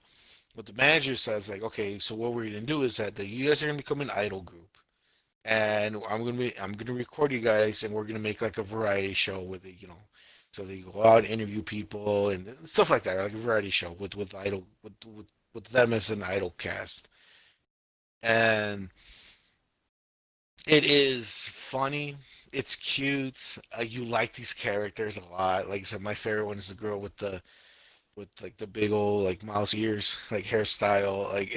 manager says like, okay, so what we're gonna do is that you guys are gonna become an idol group, and I'm gonna record you guys, and we're gonna make like a variety show with so they go out and interview people and stuff like that, like a variety show with them as an idol cast, and it is funny. It's cute. You like these characters a lot. Like I said, my favorite one is the girl with like the big old like mouse ears, like hairstyle. Like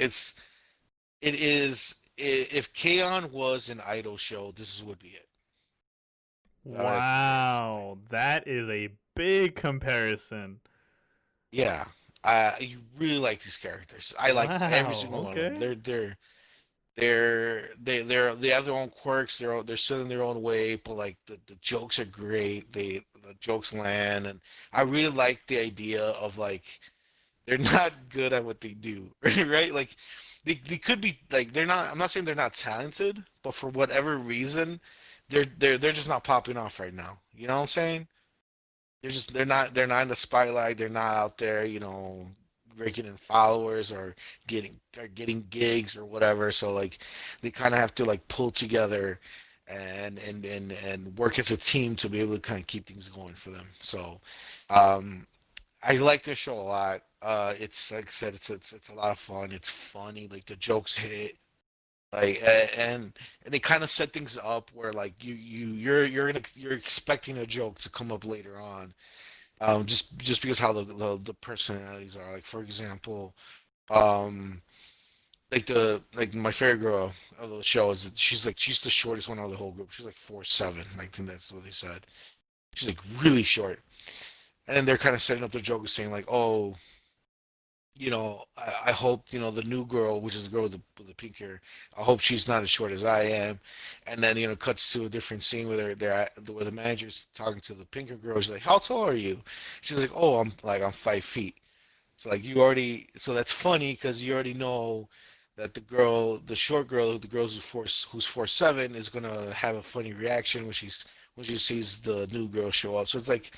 it is. If K-On was an idol show, this would be it. That I compare it to. Like, Wow, that is a big comparison. yeah, you really like these characters. I like every Wow, single one of them. okay. They have their own quirks. They're still in their own way, but like the jokes are great. The jokes land, and I really like the idea of like they're not good at what they do, right? Like they could be like they're not. I'm not saying they're not talented, but for whatever reason, they're just not popping off right now. You know what I'm saying? They're not in the spotlight. They're not out there, raking in followers or getting gigs or whatever. So like they kind of have to like pull together and work as a team to be able to kind of keep things going for them. So um, I like this show a lot. It's like I said, it's a lot of fun. It's funny. Like the jokes hit. Like and they kind of set things up where like you're expecting a joke to come up later on, just because how the personalities are. Like for example, um, like my favorite girl of the show is that she's the shortest one out of the whole group. She's like 4'7". I think that's what they said. She's like really short, and then they're kind of setting up the joke of saying like, oh, I hope, the new girl, which is the girl with the pink hair, I hope she's not as short as I am. And then, cuts to a different scene where the manager's talking to the pinker girl. She's like, how tall are you? She's like, oh, I'm 5 feet. So like so that's funny because you already know that the short girl, the girl who's 4'7", is gonna have a funny reaction when she sees the new girl show up. So it's like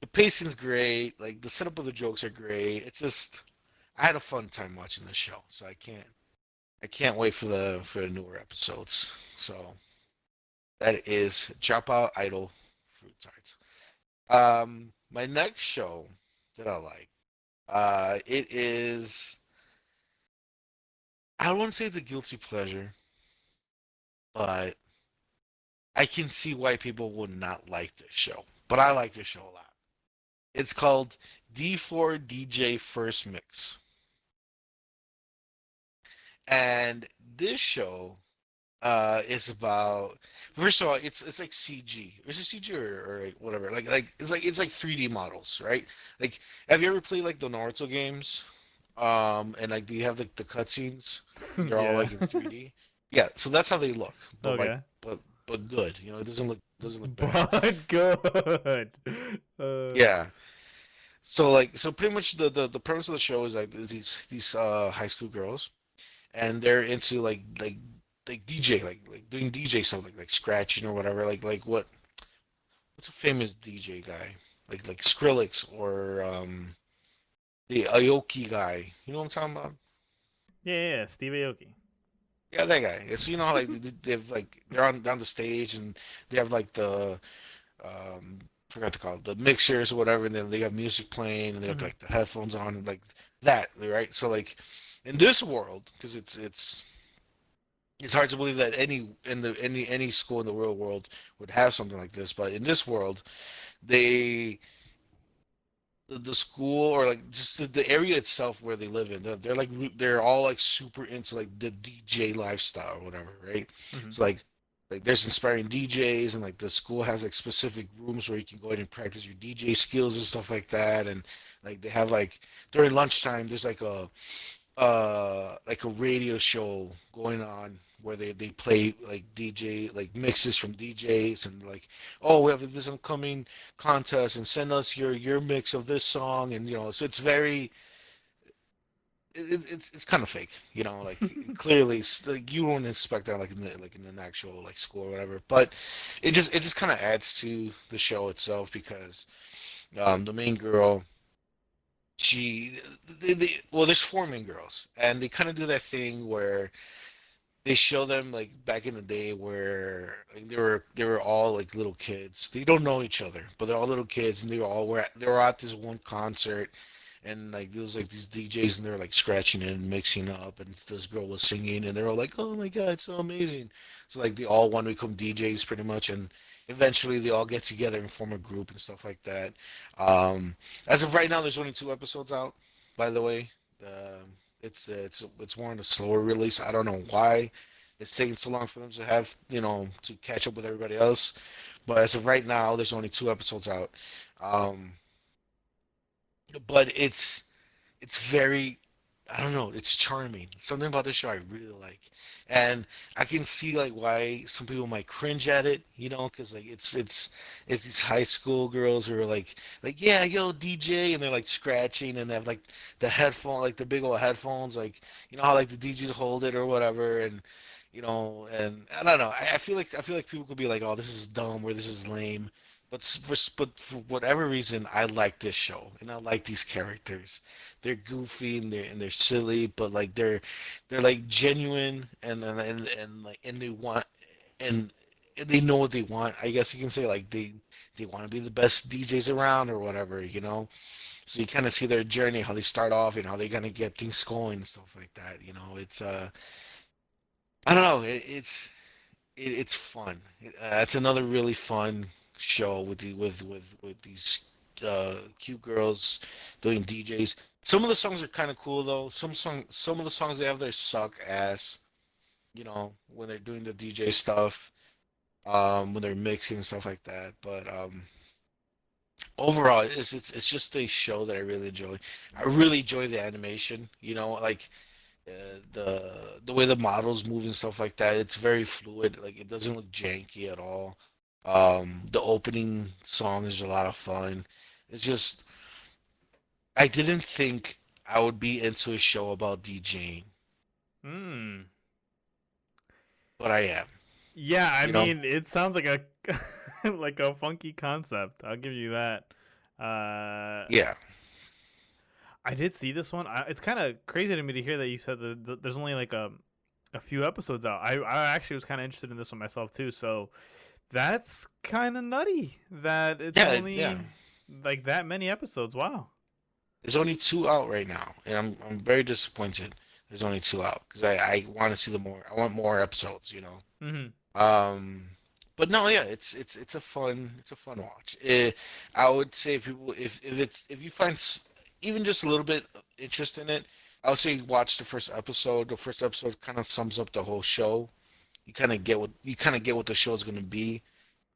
the pacing's great, like the setup of the jokes are great. It's just I had a fun time watching this show, so I can't wait for the newer episodes. So that is Dropout Idol Fruit Tarts. My next show that I like, it is I don't want to say it's a guilty pleasure, but I can see why people would not like this show. But I like this show a lot. It's called D4 DJ First Mix. And this show is about first of all it's like CG. Is it CG or like whatever? Like it's like 3D models, right? Like have you ever played like the Naruto games? And like do you have like the cutscenes? They're all Yeah. like in 3D. Yeah, so that's how they look. But like Okay. but but good. You know, it doesn't look bad. But good. Yeah. So like so pretty much the premise of the show is like these high school girls and they're into like DJ like doing DJ stuff like scratching or whatever like what's a famous DJ guy like Skrillex or the Aoki guy. You know what I'm talking about? Yeah, Steve Aoki. Yeah, that guy. It's you know how, like they have like they're on down the stage and they have like the forgot to call it the mixers or whatever, and then they have music playing and they have Hmm. like the headphones on and like that, right? So like in this world, because it's hard to believe that any school in the real world would have something like this, but in this world, they the school or like just the area itself where they live in, they're like they're all like super into like the DJ lifestyle or whatever, right? Hmm. So like there's inspiring DJs and like the school has like specific rooms where you can go in and practice your DJ skills and stuff like that, and like they have like during lunchtime there's like a radio show going on where they play like DJ like mixes from DJs and like oh we have this upcoming contest and send us your mix of this song and you know so it's very it's kind of fake you know like clearly like you wouldn't expect that like in an actual like school or whatever but it just kind of adds to the show itself because the main girl she well there's four main girls and they kind of do that thing where they show them like back in the day where like, they were all like little kids. They don't know each other, but they're all little kids, and they were at this one concert, and like there was like these DJs, and they were like scratching and mixing up, and this girl was singing, and they're all like, "Oh my God, it's so amazing!" So like they all want to become DJs pretty much, and eventually they all get together and form a group and stuff like that. Um, as of right now, there's only two episodes out, by the way. It's more on a slower release. I don't know why it's taking so long for them to have to catch up with everybody else. But as of right now, there's only two episodes out. Um, but it's very I don't know, it's charming. Something about this show I really like. And I can see like why some people might cringe at it, because like it's these high school girls who are like yeah, yo DJ and they're like scratching and they have like the headphone like the big old headphones like how like the DJs hold it or whatever and and I don't know. I feel like people could be like, "Oh, this is dumb" or "This is lame." But for whatever reason, I like this show and I like these characters. They're goofy and they're silly, but like they're like genuine and like and they want and they know what they want. I guess you can say like they want to be the best DJs around or whatever. So you kind of see their journey, how they start off and how they're gonna get things going and stuff like that. It's I don't know. It's fun. It's another really fun show with these cute girls doing DJs. Some of the songs are kind of cool though. Some of the songs they have there suck ass. When they're doing the DJ stuff, when they're mixing and stuff like that. But overall, it's just a show that I really enjoy. I really enjoy the animation. Like the way the models move and stuff like that. It's very fluid. Like it doesn't look janky at all. The opening song is a lot of fun. It's just I didn't think I would be into a show about DJing, Hmm. but I am. Yeah, I You know? mean, it sounds like a like a funky concept. I'll give you that. Yeah. I did see this one. It's kind of crazy to me to hear that you said that there's only like a few episodes out. I actually was kind of interested in this one myself too. So that's kind of nutty that it's Yeah, yeah. only like that many episodes. Wow. There's only two out right now, and I'm very disappointed. There's only two out because I want to see the more. I want more episodes. Hmm. Um, but no, yeah, it's a fun watch. I would say if you find even just a little bit of interest in it, I would say watch the first episode. The first episode kind of sums up the whole show. You kind of get what the show is going to be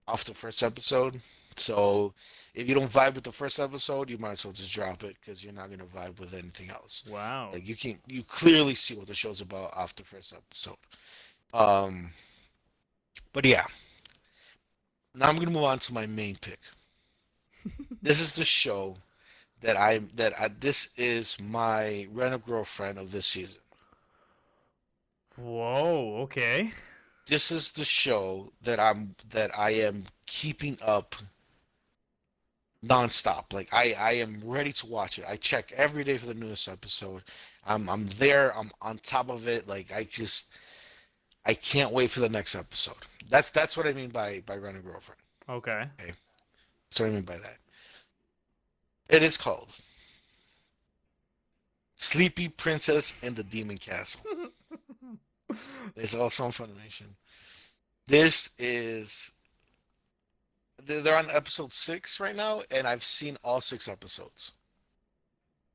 off the first episode. So if you don't vibe with the first episode, you might as well just drop it because you're not going to vibe with anything else. Wow. Like you clearly see what the show's about off the first episode. Um, but yeah. Now I'm gonna move on to my main pick. This is the show this is my rent a girlfriend of this season. Whoa. Okay. This is the show that I am keeping up nonstop. Like I am ready to watch it. I check every day for the newest episode. I'm there. I'm on top of it. Like I can't wait for the next episode. That's what I mean by rent a girlfriend. Okay. Okay, that's what I mean by that. It is called Sleepy Princess and the Demon Castle. It's also on Funimation. This is they're on episode 6 right now, and I've seen all 6 episodes.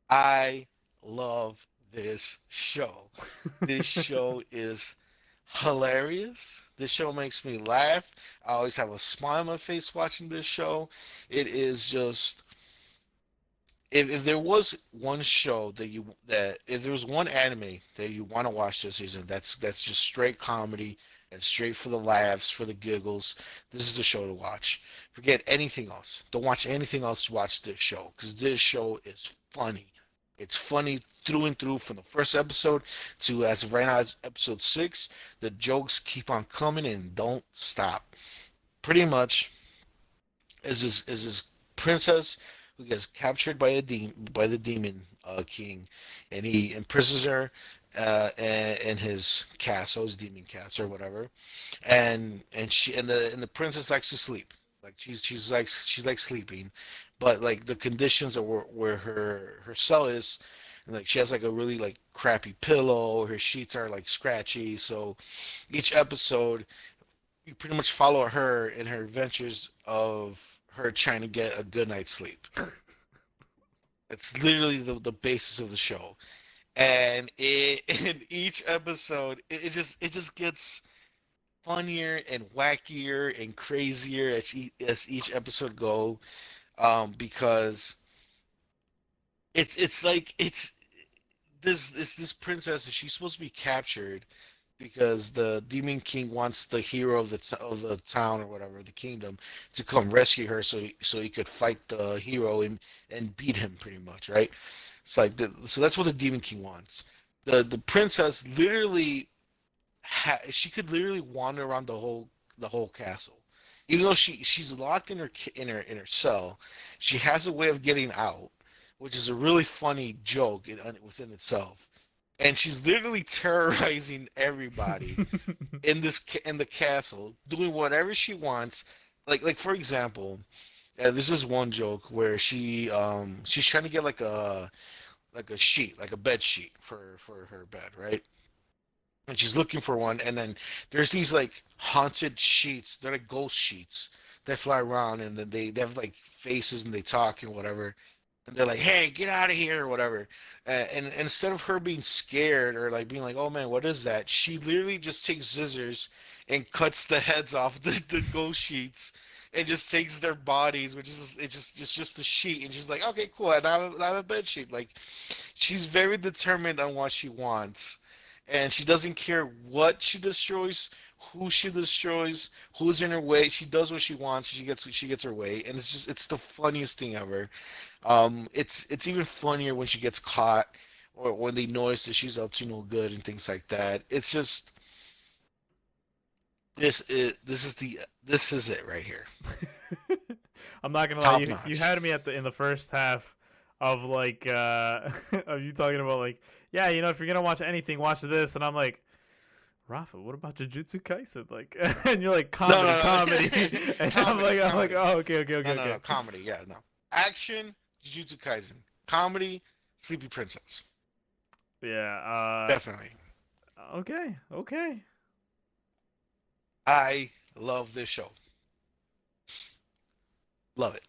I love this show. This show is hilarious. This show makes me laugh. I always have a smile on my face watching this show. It is just if there was one show that if there was one anime that you want to watch this season, that's just straight comedy and straight for the laughs, for the giggles. This is the show to watch. Forget anything else. Don't watch anything else. Watch this show because this show is funny. It's funny through and through from the first episode to as of right now, it's episode 6. The jokes keep on coming and don't stop. Pretty much, is this princess who gets captured by the demon king, and he imprisons her in his castle, his demon castle or whatever, and the princess likes to sleep, like she's like sleeping, but like the conditions of where her cell is. And like she has like a really like crappy pillow, her sheets are like scratchy, so each episode you pretty much follow her in her adventures of her trying to get a good night's sleep. It's literally the basis of the show, and in each episode, it just gets funnier and wackier and crazier as each episode go, because it's like this princess, and she's supposed to be captured because the Demon King wants the hero of the town or whatever, the kingdom, to come rescue her so he could fight the hero and beat him pretty much, right? So that's what the Demon King wants. The princess literally she could literally wander around the whole castle. Even though she's locked in her cell, she has a way of getting out, which is a really funny joke within itself. And she's literally terrorizing everybody in the castle, doing whatever she wants. Like for example, this is one joke where she's trying to get like a sheet, like a bed sheet for her bed, right? And she's looking for one, and then there's these like haunted sheets. They're like ghost sheets that fly around, and then they have like faces and they talk and whatever. And they're like, "Hey, get out of here," or whatever. And instead of her being scared or like being like, "Oh man, what is that?" She literally just takes scissors and cuts the heads off the ghost sheets and just takes their bodies, which is it's just the sheet. And she's like, "Okay, cool. And I have a bed sheet." Like, she's very determined on what she wants, and she doesn't care what she destroys, who she destroys, who's in her way. She does what she wants. She gets her way, and it's the funniest thing ever. It's even funnier when she gets caught or when they notice that she's up to no good and things like that. It's just this is it right here. I'm not gonna lie, Top you notch. had me in the first half of like of you talking about like, yeah, if you're gonna watch anything, watch this, and I'm like, Rafa, what about Jujutsu Kaisen? Like, and you're like, No, comedy, no, comedy, no. and Comedy, I'm like, comedy. oh, okay, okay, okay, No, no, okay. no. Comedy. Yeah, no. Action, Jujutsu Kaisen. Comedy, Sleepy Princess. Yeah. Definitely. Okay, okay. I love this show. Love it.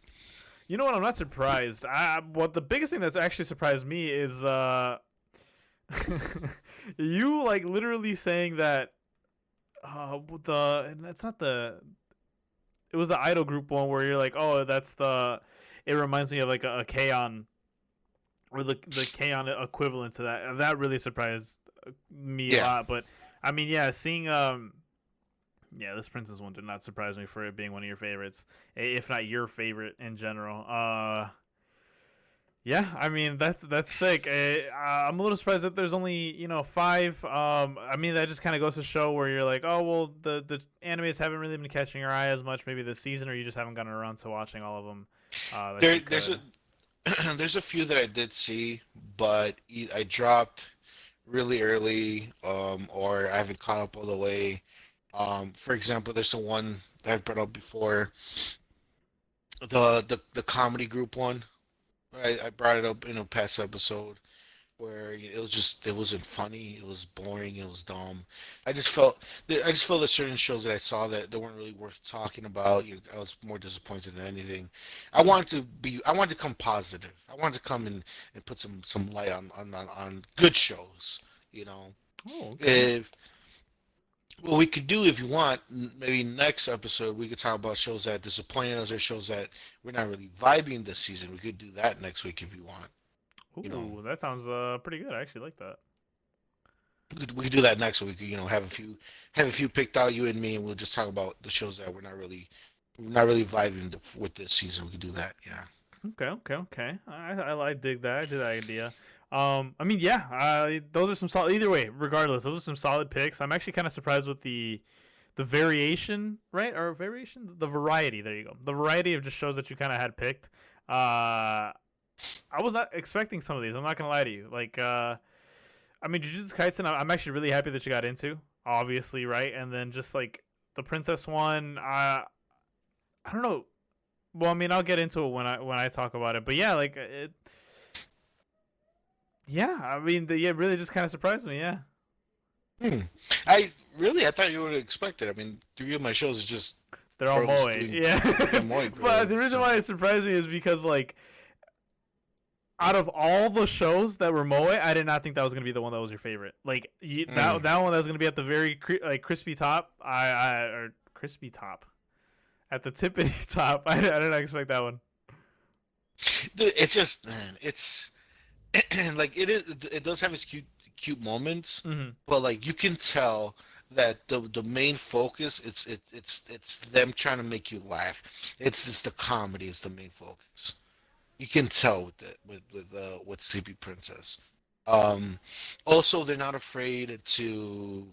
You know what? I'm not surprised. What the biggest thing that's actually surprised me is you like literally saying that it's not the it was the idol group one where you're like, oh, that's the it reminds me of like a K-On! Or the K-On! Equivalent to that. That really surprised me a Yeah. lot. But I mean, yeah, seeing Yeah, this Princess one did not surprise me for it being one of your favorites, if not your favorite in general. Yeah, I mean that's sick. I'm a little surprised that there's only five. I mean that just kind of goes to show where you're like, oh well, the animes haven't really been catching your eye as much maybe this season, or you just haven't gotten around to watching all of them. That There, you there's could. a there's a few that I did see, but I dropped really early, or I haven't caught up all the way. For example, there's the one that I've brought up before, the comedy group one. I brought it up in a past episode where it wasn't funny, it was boring, it was dumb. I just felt that certain shows that I saw that they weren't really worth talking about. I was more disappointed than anything. I wanted to come positive. I wanted to come and put some light on good shows, you know. Oh, okay. If What we could do, if you want, maybe next episode we could talk about shows that disappointed us or shows that we're not really vibing this season. We could do that next week if you want. You know, Ooh, that sounds pretty good. I actually like that. we could do that next week. Have a few picked out, you and me, and we'll just talk about the shows that we're not really vibing with this season. We could do that. Yeah. Okay, okay, okay. I dig that. I dig that idea. I mean, yeah. Those are some solid. Either way, regardless, those are some solid picks. I'm actually kind of surprised with the variation, right? Or variation, the variety. There you go. The variety of just shows that you kind of had picked. I was not expecting some of these. I'm not gonna lie to you. Like, I mean, Jujutsu Kaisen. I'm actually really happy that you got into. Obviously, right? And then just like the princess one. I don't know. Well, I mean, I'll get into it when I talk about it. But yeah, like it. Yeah, I mean, it really just kind of surprised me. Yeah, Hmm. I thought you would have expected. I mean, three of my shows is just they're all girls moe. doing Yeah, Moe but girl. the reason So, why it surprised me is because like out of all the shows that were moe, I did not think that was gonna be the one that was your favorite. Like mm. that one that was gonna be at the very like crispy top. Or crispy top at the tippity top. I did not expect that one. It's just, man, it's like it does have its cute moments, Mm-hmm. but like you can tell that the main focus it's them trying to make you laugh. It's just the comedy is the main focus. You can tell with it with Sleepy Princess. Um, Also, they're not afraid to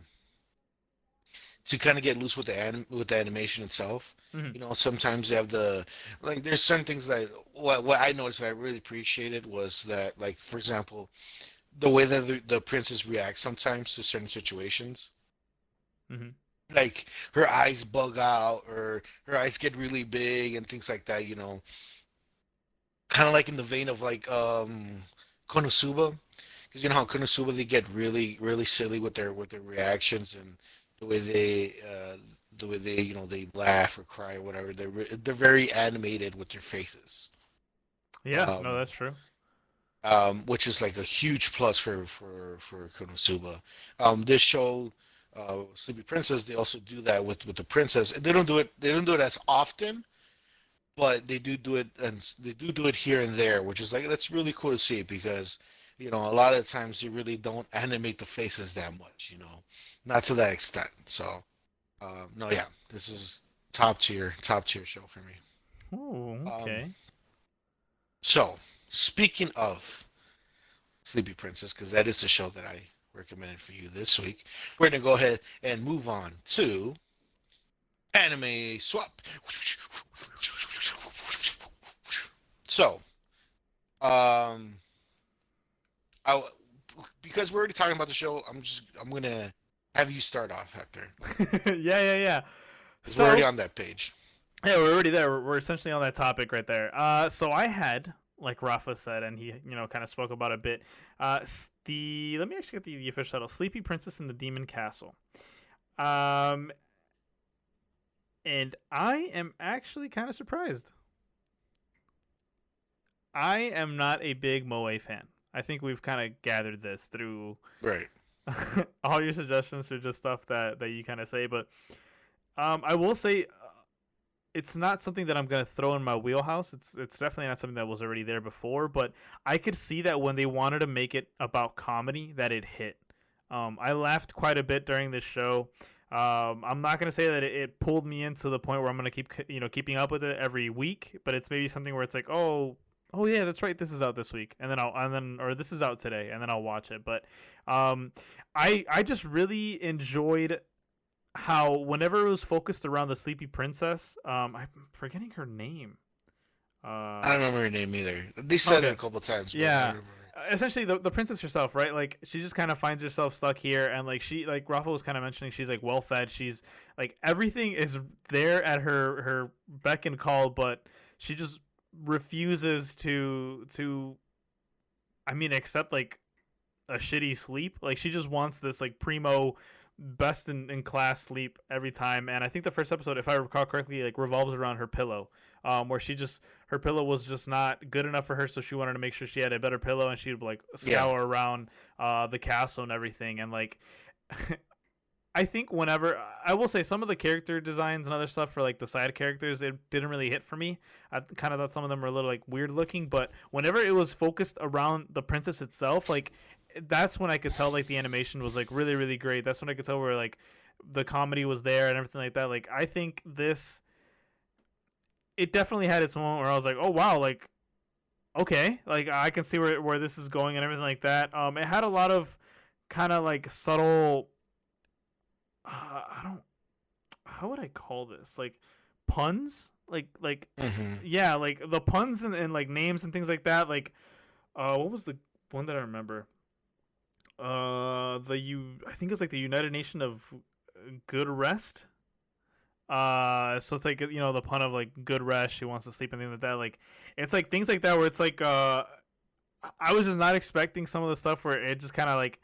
kind of get loose with with the animation itself. Mm-hmm. Sometimes they have there's certain things that what I noticed that I really appreciated was that, like, for example, the way that the princess reacts sometimes to certain situations. Mm-hmm. Like her eyes bug out or her eyes get really big and things like that, kind of like in the vein of like Konosuba, because you know how Konosuba they get really really silly with their reactions and the way they uh, they laugh or cry or whatever. They're very animated with their faces, Yeah, no, um, that's true. which is like a huge plus for Konosuba. This show, Sleepy Princess, they also do that with the princess. They don't do it as often, but they do it here and there, which is like that's really cool to see because a lot of the times you really don't animate the faces that much, not to that extent. So no, yeah, this is top tier show for me. Oh, Um, okay. so speaking of Sleepy Princess, because that is the show that I recommended for you this week, we're gonna go ahead and move on to anime swap. So, um, I because we're already talking about the show, I'm gonna have you start off, Hector, Yeah, yeah, yeah. because we're already So on that page. yeah, we're already there. We're essentially on that topic right there. So I had, like Rafa said, and he, kind of spoke about it a bit. Let me actually get the official title: Sleepy Princess in the Demon Castle. Um, and I am actually kind of surprised. I am not a big Moe fan. I think we've kind of gathered this through Right. all your suggestions are just stuff that you kind of say, but I will say it's not something that I'm gonna throw in my wheelhouse. It's definitely not something that was already there before, but I could see that when they wanted to make it about comedy, that it hit. I laughed quite a bit during this show. I'm not gonna say that it pulled me into the point where I'm gonna keep keeping up with it every week, but it's maybe something where it's like, oh yeah, that's right, this is out this week, and then or this is out today, and then I'll watch it. But um, I just really enjoyed how whenever it was focused around the Sleepy Princess, I'm forgetting her name. I don't Uh, remember her name either. They said it okay, a couple times, but I don't yeah. remember. Essentially, the princess herself, right? Like, she just kind of finds herself stuck here, and like like Rafa was kind of mentioning, she's like well fed. She's like everything is there at her beck and call, but she just refuses to, I mean, accept like a shitty sleep. Like, she just wants this like primo best in class sleep every time. And I think the first episode, if I recall correctly, like revolves around her pillow, where her pillow was just not good enough for her, so she wanted to make sure she had a better pillow, and she would like Yeah, scour around the castle and everything. And like I think whenever, I will say, some of the character designs and other stuff for like the side characters, it didn't really hit for me. I kind of thought some of them were a little like weird looking, but whenever it was focused around the princess itself, like that's when I could tell like the animation was like really really great. That's when I could tell where like the comedy was there and everything like that. Like, I think this, it definitely had its moment where I was like, oh wow, like okay, like I can see where this is going and everything like that. It had a lot of kind of like subtle, I don't, how would I call this? Like puns? Like hmm yeah, like the puns and like names and things like that. Like what was the one that I remember? I think it was like the United Nation of Good Rest. So it's like, the pun of like good rest, she wants to sleep and things like that. Like, it's like things like that where it's like I was just not expecting some of the stuff where it just kind of like,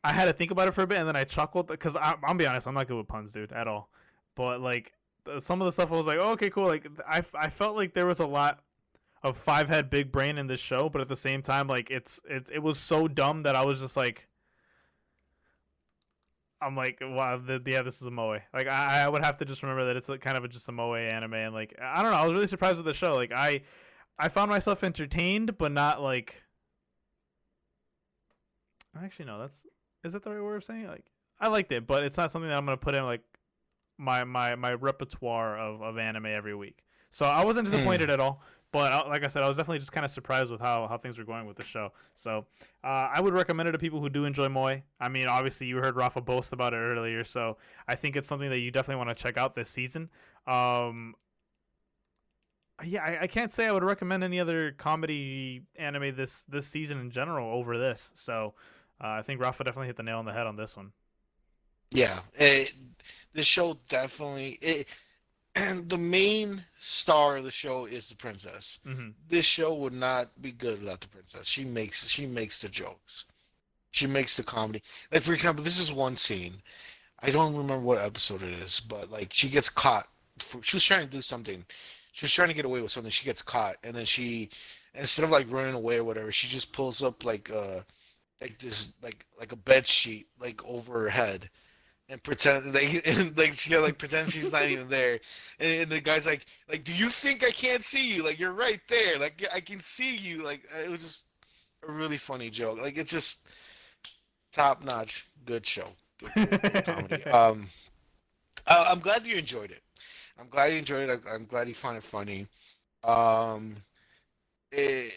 I had to think about it for a bit, and then I chuckled because I'll be honest, I'm not good with puns, dude, at all. But like some of the stuff, I was like, oh, okay, cool. Like, I felt like there was a lot of five head big brain in this show, but at the same time, like it was so dumb that I was just like, I'm like, wow, yeah, this is a moe. Like, I would have to just remember that it's like kind of just a moe anime, and like, I don't know, I was really surprised with the show. Like, I found myself entertained, but not like, actually no, that's, is that the right word of saying it? Like, I liked it, but it's not something that I'm gonna put in like my repertoire of anime every week. So I wasn't disappointed at all. But like I said, I was definitely just kind of surprised with how things were going with the show. So I would recommend it to people who do enjoy moe. I mean, obviously you heard Rafa boast about it earlier, so I think it's something that you definitely want to check out this season. Um, yeah, I can't say I would recommend any other comedy anime this season in general over this. So I think Rafa definitely hit the nail on the head on this one. yeah. The show definitely and the main star of the show is the princess. Mm-hmm. This show would not be good without the princess. She makes the jokes. She makes the comedy. Like, for example, this is one scene. I don't remember what episode it is, but like she gets caught. She was trying to do something. She was trying to get away with something. She gets caught, and then she, instead of like running away or whatever, she just pulls up like this like a bed sheet like over her head and pretend like and, like she like pretend she's not even there. And the guy's like, do you think I can't see you? Like, you're right there. Like, I can see you. Like, it was just a really funny joke. Like, it's just top notch, good show, good comedy. I'm glad you enjoyed it. I'm glad you enjoyed it. I'm glad you found it funny. Um, it,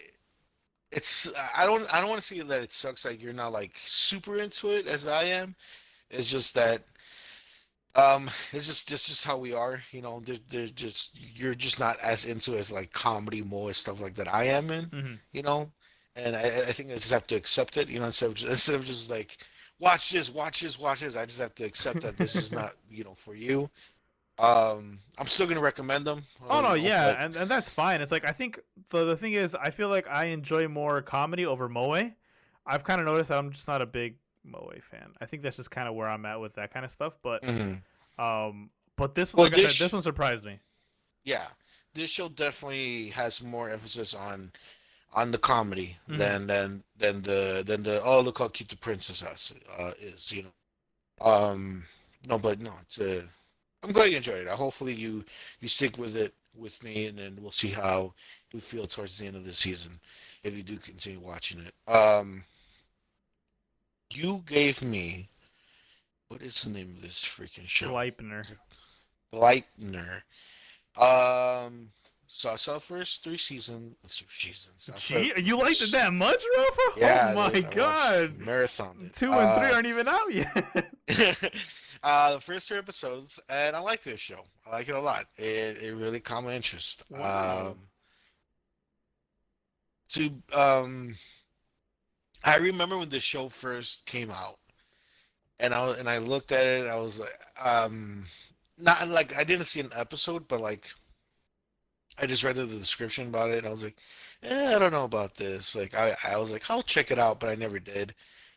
it's I don't want to say that it sucks. Like, you're not like super into it as I am. It's just that it's just how we are. They're just you're just not as into it as like comedy more stuff like that I am in. Mm-hmm. You know, and I think I just have to accept it. Instead of just like watch this, watch this, watch this. I just have to accept that this is not for you. I'm still gonna recommend them. Oh no, But yeah, and that's fine. It's like, I think the thing is, I feel like I enjoy more comedy over moe. I've kind of noticed that I'm just not a big moe fan. I think that's just kind of where I'm at with that kind of stuff. mhm. But this, Well, like I said, this one surprised me. yeah, this show definitely has more emphasis on the comedy Hmm. than the oh, look how cute the princess is. Um, no, but no, I'm glad you enjoyed it. Hopefully you stick with it with me, and then we'll see how you feel towards the end of the season if you do continue watching it. You gave me what is the name of this freaking show? Gleipner. Is it Gleipner? Um, so I saw the first three seasons. Gee, you liked it that much, Rafa? Oh Yeah, my dude, I watched god. marathoned it. 2 and 3 aren't even out yet. The first three episodes, and I like this show. I like it a lot. It really caught my interest. Wow. To I remember when the show first came out, and I looked at it. I was like, not like I didn't see an episode, but like I just read the description about it. And I was like, I don't know about this. Like I was like, I'll check it out, but I never did.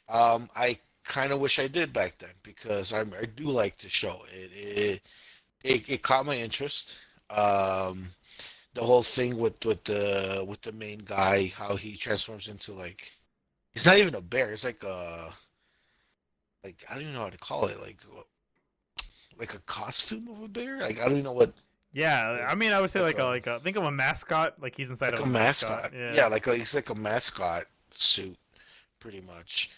I kind of wish I did back then because I do like the show. It caught my interest. Um, the whole thing with the main guy, how he transforms into like he's not even a bear. It's like I don't even know how to call it. Like a costume of a bear. Like I don't even know what Yeah, like I mean, I would say like like a think of a mascot, like he's inside like of a a mascot. mascot. Yeah. Yeah, like he's like a mascot suit pretty much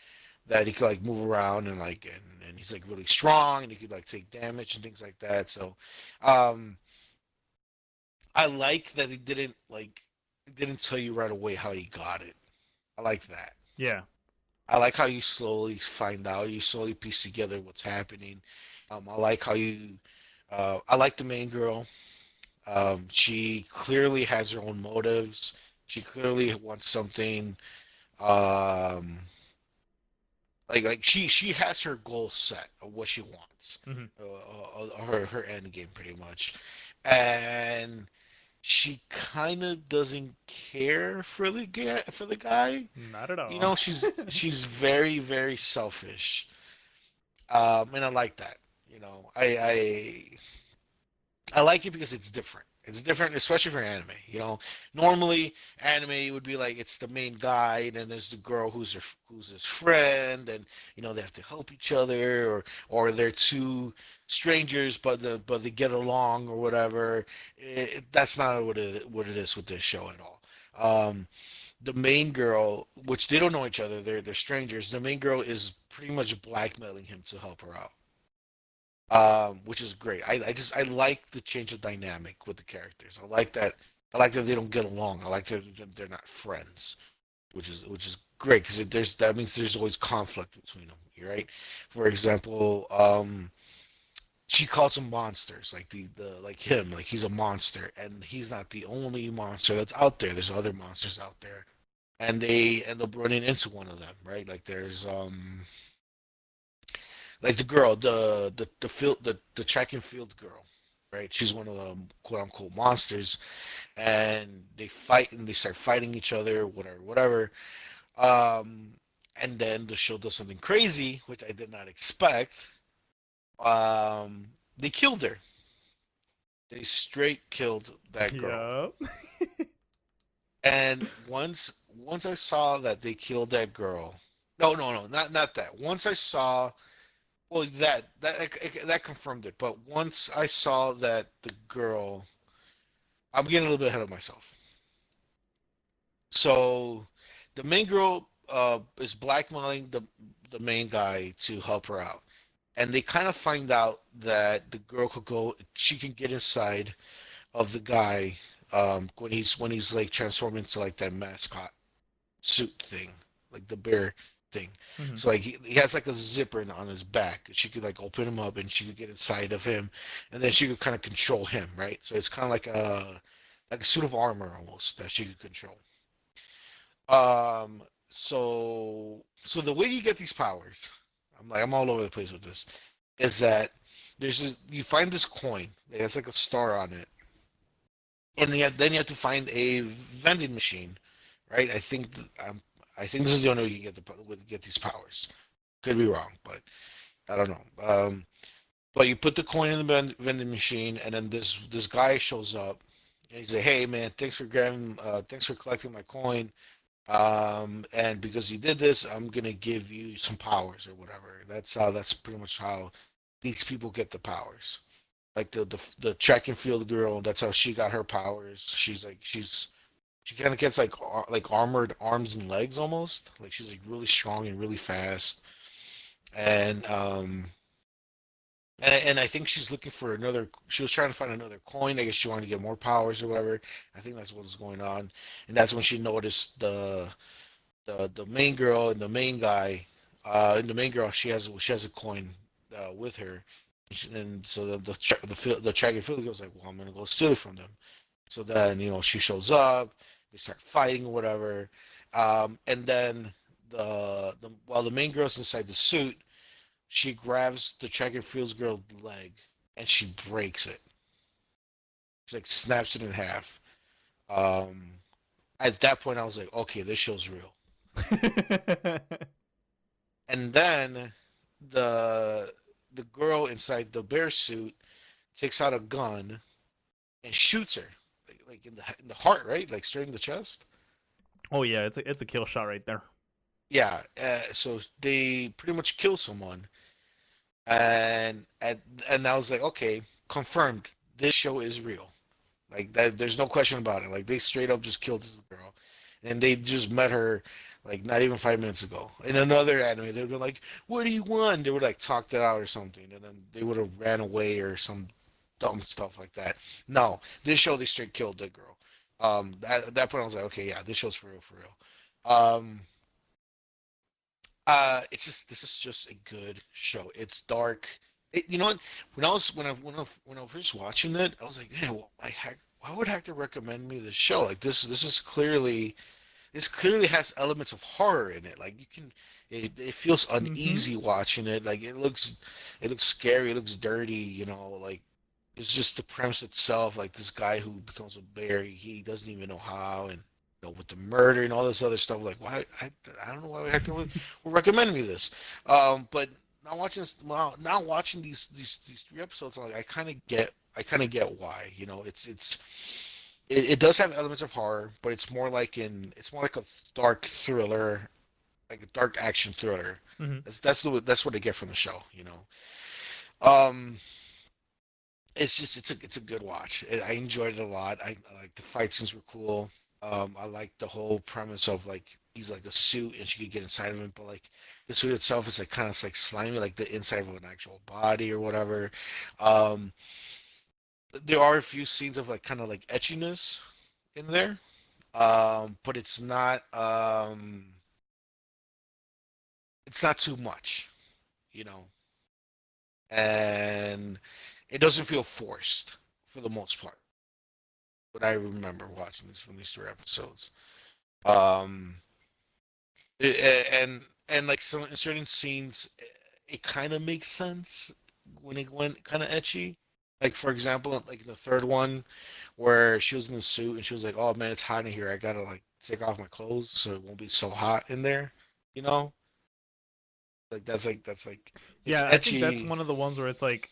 that he could like move around and and he's like really strong and he could like take damage and things like that. So um I like that he didn't tell you right away how he got it. I like that. Yeah. I like how you slowly find out, you slowly piece together what's happening. I like how I like the main girl. She clearly has her own motives. She clearly wants something. Um, like she has her goal set of what she wants, Hmm. her end game pretty much, and she kind of doesn't care for the guy. Not at You all. know, she's very selfish, and I like that. You know, I like it because it's different. It's different, especially for anime. You know, normally anime would be like it's the main guy, and then there's the girl who's his friend, and you know they have to help each other, or they're two strangers, but they get along or whatever. That's not what it is with this show at all. The main girl, which they don't know each other, they're strangers. The main girl is pretty much blackmailing him to help her out, which is great. I like the change of dynamic with the characters. I like that. I like that they don't get along. I like that they're not friends, which is great because there's that means there's always conflict between them. Right? For example, she calls them monsters, like the like him, like he's a monster, and he's not the only monster that's out there. There's other monsters out there, and they end up running into one of them. Right? Like there's like the girl, the track and field girl, right? She's one of the quote unquote monsters, and they fight and they start fighting each other, whatever. Um, and then the show does something crazy, which I did not expect. They killed her. They straight killed that girl. Yup. And once I saw that they killed that girl, no, not that. Once I saw well, that confirmed it. But once I saw that the girl, I'm getting a little bit ahead of myself. So, the main girl is blackmailing the main guy to help her out, and they kind of find out that the girl could go, she can get inside of the guy when he's like transformed into like that mascot suit thing, like the bear thing. Hmm. So like he has like a zipper on his back. She could like open him up and she could get inside of him, and then she could kind of control him, right? So it's kind of like a suit of armor almost that she could control. So the way you get these powers, I'm all over the place with this, is that you find this coin that has like a star on it, and then you have to find a vending machine, right? I think this is the only way you get get these powers. Could be wrong, but I don't know. But you put the coin in the vending machine, and then this guy shows up, and he's like, "Hey man, thanks for collecting my coin. And because you did this, I'm gonna give you some powers or whatever." That's pretty much how these people get the powers. Like the track and field girl, that's how she got her powers. She kind of gets like armored arms and legs almost. Like she's like really strong and really fast. And and I think she's looking for another. She was trying to find another coin. I guess she wanted to get more powers or whatever. I think that's what was going on, and that's when she noticed the main girl and the main guy. And the main girl, she has a coin with her, and so the track and field goes like, well, I'm gonna go steal it from them. So then she shows up. They start fighting or whatever, and then while the main girl's inside the suit, she grabs the track and field girl's leg and she breaks it. She like snaps it in half. Um, at that point, I was like, okay, this show's real. And then the the girl inside the bear suit takes out a gun and shoots her, like in the heart, right? Like straight in the chest. Oh yeah, it's a kill shot right there. Yeah. So they pretty much kill someone, and I was like, okay, confirmed. This show is real. Like that, there's no question about it. Like they straight up just killed this girl, and they just met her like not even 5 minutes ago. In another anime, they'd be like, "What do you want?" They would like talk that out or something, and then they would have ran away or some dumb stuff like that. No, this show they straight killed the girl. At that point, I was like, okay, yeah, this show's for real, for real. It's just this is just a good show. It's dark. You know what? When I was first watching it, I was like, man, why would Hector recommend me this show? Like this is clearly this clearly has elements of horror in it. Like it feels Mm-hmm. uneasy watching it. Like it looks scary. It looks dirty. Like it's just the premise itself. Like this guy who becomes a bear, he doesn't even know how, and with the murder and all this other stuff. Like why I don't know why Hector would recommend me this. But now watching these 3 episodes, like I kind of get why. It does have elements of horror, but it's more like a dark thriller, like a dark action thriller. Mm-hmm. That's what I get from the show. Um, it's a good watch. I enjoyed it a lot. Like the fight scenes were cool. I like the whole premise of like he's like a suit and she could get inside of him, but like the suit itself is like kind of like slimy, like the inside of an actual body or whatever. Um, there are a few scenes of like kind of like etchiness in there, but it's not too much, you know, and it doesn't feel forced for the most part. But I remember watching this from these 3 episodes. Um, and like some in certain scenes, it kind of makes sense when it went kind of etchy. Like for example, like in the third one, where she was in the suit and she was like, "Oh man, it's hot in here. I gotta like take off my clothes so it won't be so hot in there." You know, that's like it's Yeah, I think that's etchy. one of the ones where it's like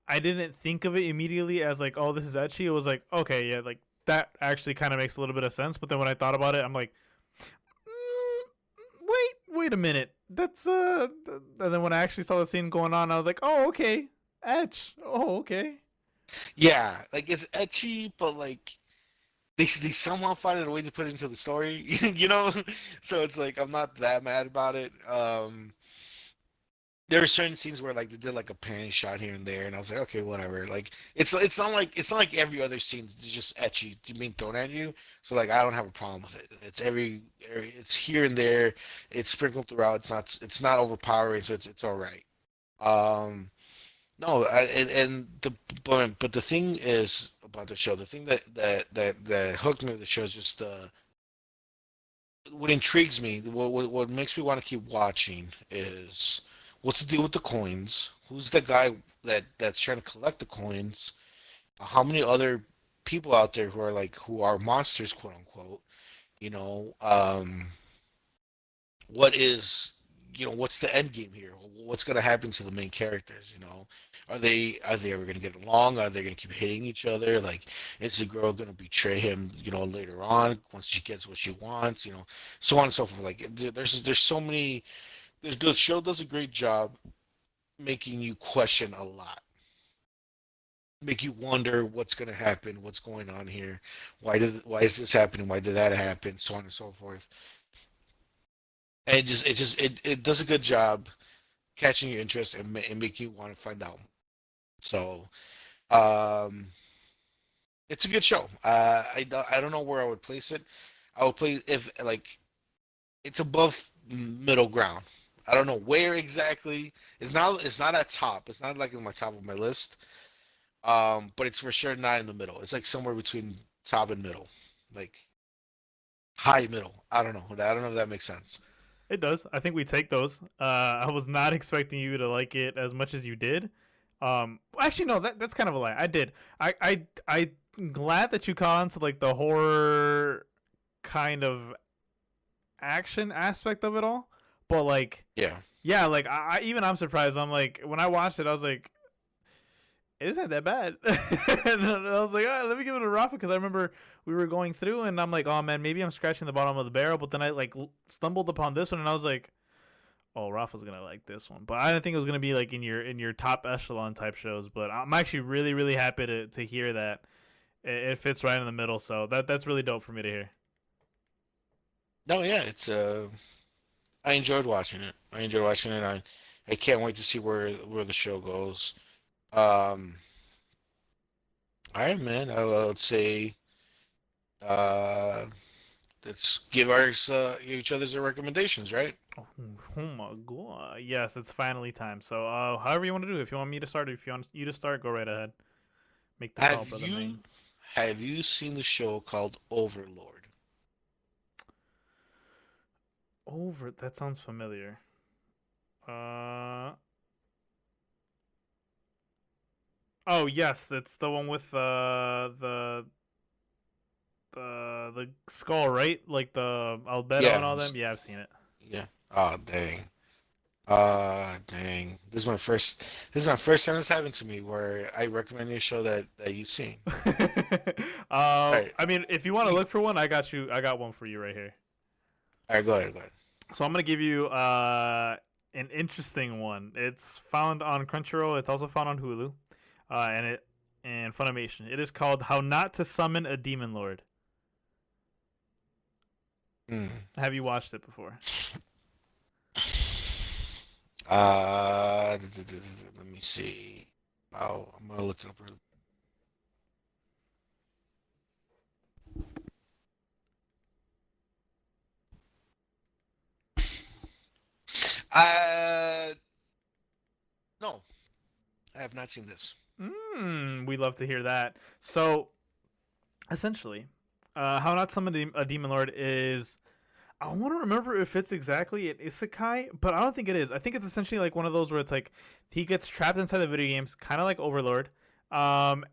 I didn't think of it immediately as like, oh, this is etchy. It was like, okay, yeah, like that actually kind of makes a little bit of sense. But then when I thought about it, I'm like, wait a minute. That's And then when I actually saw the scene going on, I was like, oh, okay, etch. Oh, okay. Yeah, like it's etchy, but like they somehow find a way to put it into the story, you know. So it's like I'm not that mad about it. There are certain scenes where like they did like a panty shot here and there, and I was like, okay, whatever. Like it's not like every other scene is just etchy being thrown at you. So like I don't have a problem with it. It's it's here and there. It's sprinkled throughout. It's not overpowering, so it's all right. Um, no, and but the thing is about the show, the thing that hooked me with the show is just what intrigues me, what makes me want to keep watching is what's the deal with the coins? Who's the guy that's trying to collect the coins? How many other people out there who are monsters, quote unquote? You know, what is what's the end game here? What's going to happen to the main characters? Are they ever going to get along? Are they going to keep hitting each other? Like, is the girl going to betray him? Later on once she gets what she wants. So on and so forth. Like, there's so many. The show does a great job making you question a lot. Make you wonder what's going to happen, what's going on here, why is this happening, why did that happen, so on and so forth. And it does a good job catching your interest and make you want to find out. So, um, it's a good show. I don't know where I would place it. I would play if like it's above middle ground. I don't know where exactly. It's not at top. It's not like in my top of my list. But it's for sure not in the middle. It's like somewhere between top and middle, like high middle. I don't know. I don't know if that makes sense. It does. I think we take those. I was not expecting you to like it as much as you did. Actually, no, that's kind of a lie. I did. I'm glad that you caught on to like the horror kind of action aspect of it all. But like, Yeah. yeah, like even I'm surprised. I'm like, when I watched it, I was like, it isn't that bad. And I was like, let me give it a Rafa because I remember we were going through and I'm like, oh man, maybe I'm scratching the bottom of the barrel. But then I like stumbled upon this one and I was like, oh, Rafa's gonna like this one. But I didn't think it was gonna be like in your top echelon type shows. But I'm actually really happy to hear that it fits right in the middle. So that's really dope for me to hear. No, yeah, it's I enjoyed watching it. I enjoyed watching it. I can't wait to see where the show goes. Um, all right, man. Would say uh let's give each other's recommendations, right? Oh, oh my god! Yes, it's finally time. So, however you want to do. If you want me to start, if you want you to start, go right ahead. Make the call, Have brother you Main. have you seen the show called Overlord? Over. That sounds familiar. Uh. Oh yes, it's the one with the skull, right? Like the Albedo and Yeah, all them. Yeah, I've seen it. yeah. Oh, dang. Dang. This is my first time this happened to me where I recommend a show that you've seen. All right. I mean, if you want to You, look for one, I got you. I got one for you right here. all right, go ahead, go ahead. So I'm gonna give you an interesting one. It's found on Crunchyroll. It's also found on Hulu, and it and Funimation. It is called "How Not to Summon a Demon Lord." Hmm. Have you watched it before? Let me see. Oh, I'm gonna look it up. Uh, no, I have not seen this. We love to hear that. So essentially, "How Not Summon a Demon Lord" is. I want to remember if it's exactly an isekai, but I don't think it is. I think it's essentially like one of those where it's like he gets trapped inside the video games, kind of like Overlord.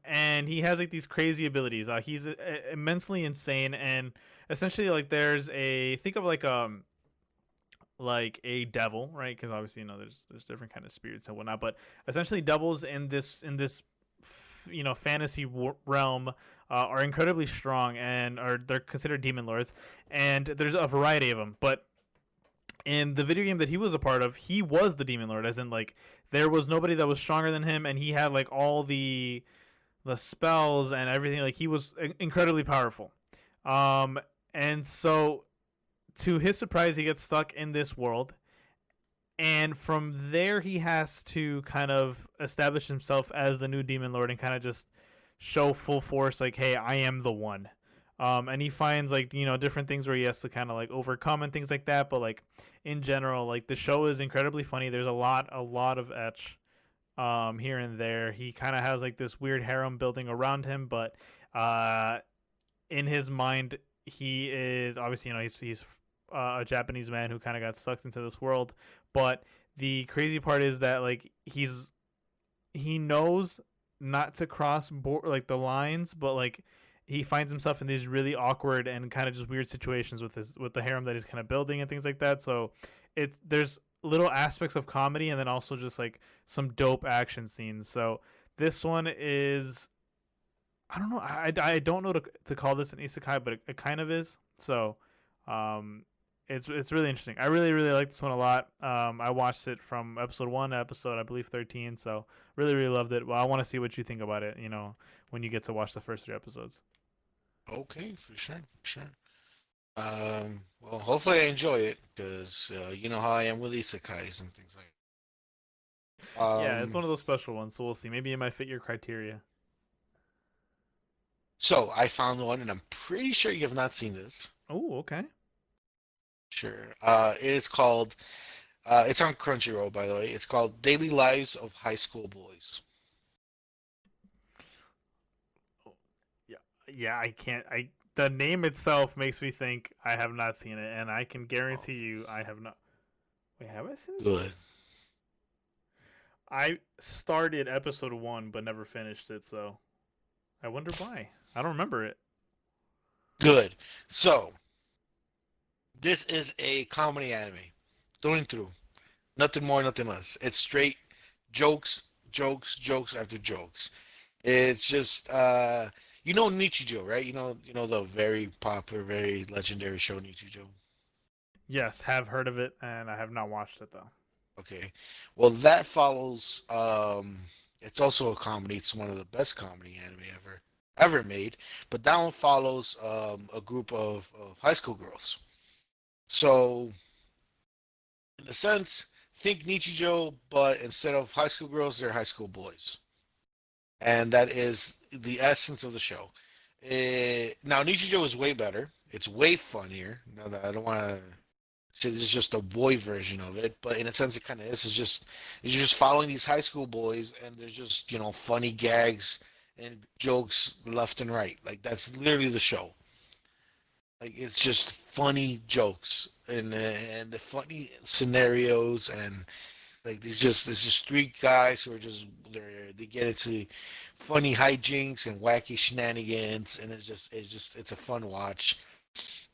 And he has like these crazy abilities. He's immensely insane, and essentially like there's a think of like a devil, right? Because obviously there's different kind of spirits and whatnot, but essentially devils in this fantasy realm are incredibly strong and are they're considered demon lords, and there's a variety of them. But in the video game that he was a part of, he was the demon lord, as in like there was nobody that was stronger than him, and he had like all the spells and everything. Like he was incredibly powerful. Um, and so to his surprise, he gets stuck in this world, and from there he has to kind of establish himself as the new demon lord and kind of just show full force like, hey, I am the one. And he finds like different things where he has to kind of like overcome and things like that, but like in general, like the show is incredibly funny. There's a lot of etch here and there. He kind of has like this weird harem building around him, but uh in his mind he is obviously he's a Japanese man who kind of got sucked into this world. But the crazy part is that like he knows not to cross like the lines, but like he finds himself in these really awkward and kind of just weird situations with the harem that he's kind of building and things like that. So there's little aspects of comedy and then also just like some dope action scenes. So this one is, I don't know, I don't know to call this an isekai, but it kind of is. So um it's really interesting. I really like this one a lot. I watched it from episode 1 to episode I believe 13, so really loved it. Well, I want to see what you think about it, when you get to watch the first 3 episodes. Okay, for sure, for sure. Well, hopefully I enjoy it because you know how I am with isekais and things like. Yeah, it's Um, one of those special ones, so we'll see. Maybe it might fit your criteria. so I found one, and I'm pretty sure you have not seen this. Oh, okay. Sure. It is called. It's on Crunchyroll, by the way. It's called Daily Lives of High School Boys. Oh, yeah, yeah. I can't. I The name itself makes me think I have not seen it, and I can Oh, guarantee you I have not. Wait, have I seen this one? good. I started episode one but never finished it, so I wonder why. I don't remember it. Good. So this is a comedy anime, through and through. Nothing more, nothing less. It's straight jokes, jokes, jokes after jokes. It's just you know Nichijou, right? You know the very popular, very legendary show Nichijou. Yes, have heard of it, and I have not watched it though. Okay. Well, that follows it's also a comedy. It's one of the best comedy anime ever made. But that one follows a group of high school girls. So in a sense, think Nichijou, but instead of high school girls, they're high school boys. And that is the essence of the show. Now, Nichijou is way better. It's way funnier. Now that I don't want to say this is just a boy version of it, but in a sense, it kind of is. It's just you're just following these high school boys, and there's just funny gags and jokes left and right. Like that's literally the show. Like it's just funny jokes and the funny scenarios and like there's just three guys who are just they get into funny hijinks and wacky shenanigans, and it's a fun watch.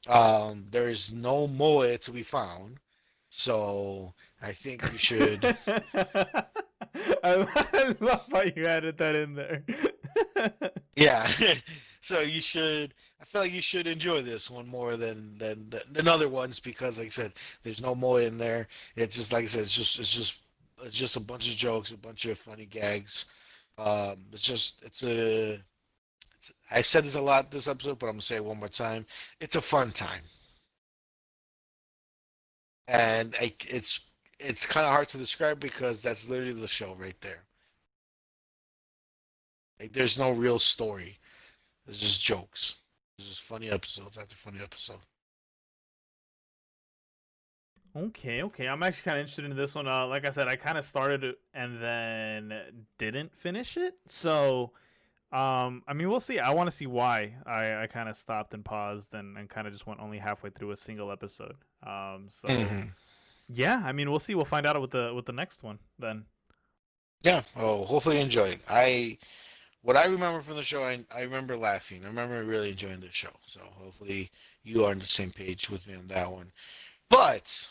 There is no moe to be found, so I think you should. I love how you added that in there. Yeah, so you should. I feel like you should enjoy this one more than other ones because, like I said, there's no moe in there. It's just like I said, it's just a bunch of jokes, a bunch of funny gags. I said this a lot this episode, but I'm gonna say it one more time. It's a fun time, and it's kind of hard to describe because that's literally the show right there. Like, there's no real story. It's just jokes. It's just funny episodes after funny episode. Okay, okay. I'm actually kind of interested in this one. Like I said, I kind of started it and then didn't finish it. So, I mean, we'll see. I want to see why I kind of stopped and paused and kind of just went only halfway through a single episode. So Hmm. yeah, I mean, we'll see. We'll find out with the next one then. Yeah. Oh, hopefully you enjoy it. What I remember from the show, I remember laughing. I remember really enjoying the show. So hopefully you are on the same page with me on that one. But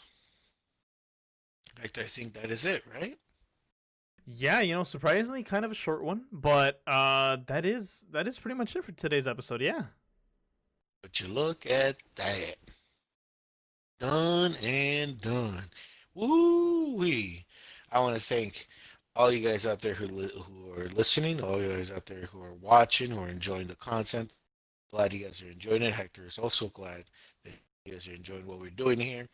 I think that is it, right? Yeah, surprisingly kind of a short one, but that is pretty much it for today's episode. Yeah. But you look at that. Done and done. Woo wee. I want to thank all you guys out there who are listening, all you guys out there who are watching, who are enjoying the content. Glad you guys are enjoying it. Hector is also glad that you guys are enjoying what we're doing here.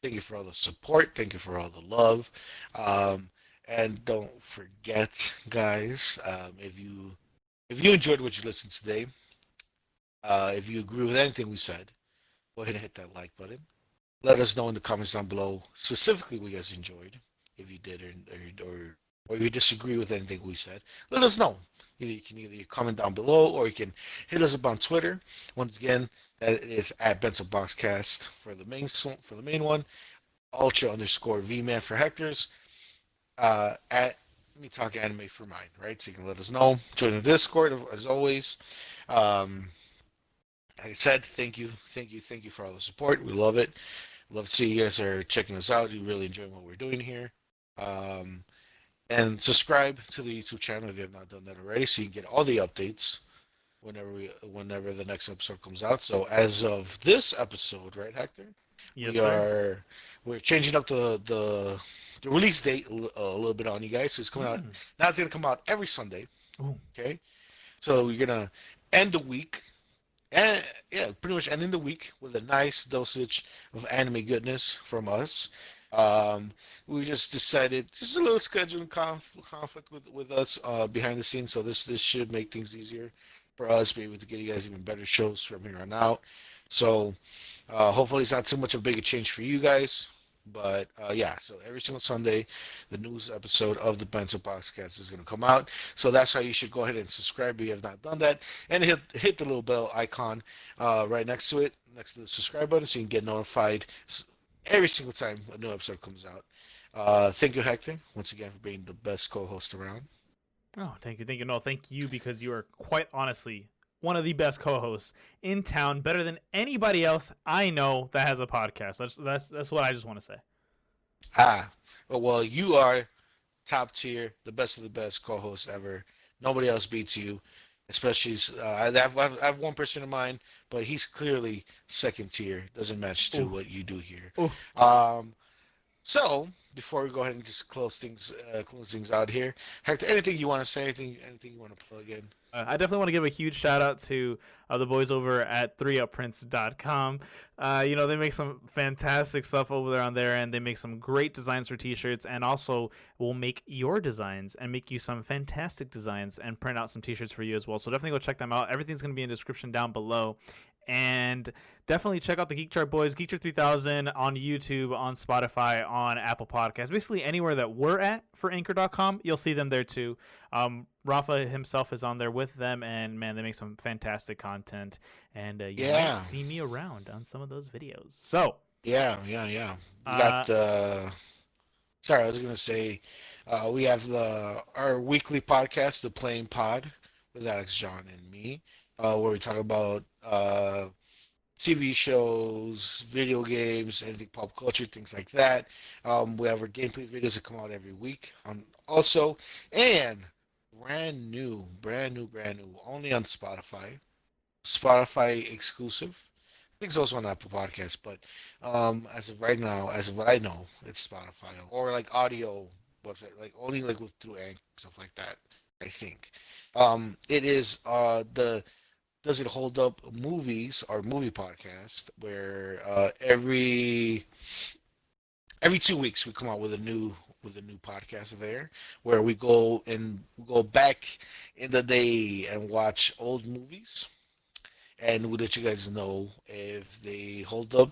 Thank you for all the support. Thank you for all the love. Um, and don't forget, guys, if you enjoyed what you listened today, if you agree with anything we said, go ahead and hit that like button. Let us know in the comments down below specifically what you guys enjoyed. If you did or if you disagree with anything we said, let us know. You can either comment down below or you can hit us up on Twitter. Once again, that is at Bento Boxcast for the main one. Ultra underscore VMan for Hector's. At Me Talk Anime for mine, right? So you can let us know. Join the Discord as always. Um, like I said, thank you for all the support. We love it. Love to see you guys are checking us out. You really enjoying what we're doing here. Um, and subscribe to the YouTube channel if you have not done that already, so you can get all the updates whenever the next episode comes out. So as of this episode, right, Hector, Yes, we sir. are we're changing up the release date a little bit on you guys. So it's coming out Mm. now. It's gonna come out every Sunday. Ooh. Okay, so you're gonna end the week and yeah, pretty much ending the week with a nice dosage of anime goodness from us. Um, we just decided just a little scheduling conflict with us behind the scenes, so this should make things easier for us, be able to get you guys even better shows from here on out. So hopefully it's not too much of a big a change for you guys. But yeah, so every single Sunday, the news episode of the Bento Boxcast is going to come out. So that's how you should go ahead and subscribe if you have not done that, and hit the little bell icon right next to it, next to the subscribe button, so you can get notified every single time a new episode comes out. Thank you, Hector, once again for being the best co-host around. Oh, thank you. No, thank you because you are quite honestly one of the best co-hosts in town, better than anybody else I know that has a podcast. That's what I just want to say. Ah, well, you are top tier, the best of the best co-host ever. Nobody else beats you. Especially, I have one person in mind, but he's clearly second tier. Doesn't match to Ooh, what you do here. ooh. Um, so before we go ahead and just close things out here, Hector, anything you want to say? Anything you want to plug in? I definitely want to give a huge shout out to the boys over at 3upprints.com. They make some fantastic stuff over there on there, and they make some great designs for t-shirts, and also will make your designs and make you some fantastic designs and print out some t-shirts for you as well. So definitely go check them out. Everything's going to be in the description down below. And definitely check out the Geek Chart Boys, Geek Chart 3000 on YouTube, on Spotify, on Apple Podcasts. Basically, anywhere that we're at for Anchor.com, you'll see them there too. Rafa himself is on there with them, and man, they make some fantastic content. And you might Yeah, see me around on some of those videos. So, yeah. We uh, got Sorry, I was gonna say, we have the our weekly podcast, the Playing Pod, with Alex, John, and me, where we talk about TV shows, video games, anything pop culture, things like that. We have our gameplay videos that come out every week. Also, and brand new, only on Spotify exclusive. I think it's also on Apple Podcasts, but as of right now, as of what I know, it's Spotify or like audio website, like only like with through Anchor stuff like that. I think it is the Does It Hold Up movies or movie podcast where every 2 weeks we come out with a new podcast there where we go back in the day and watch old movies and we'll let you guys know if they hold up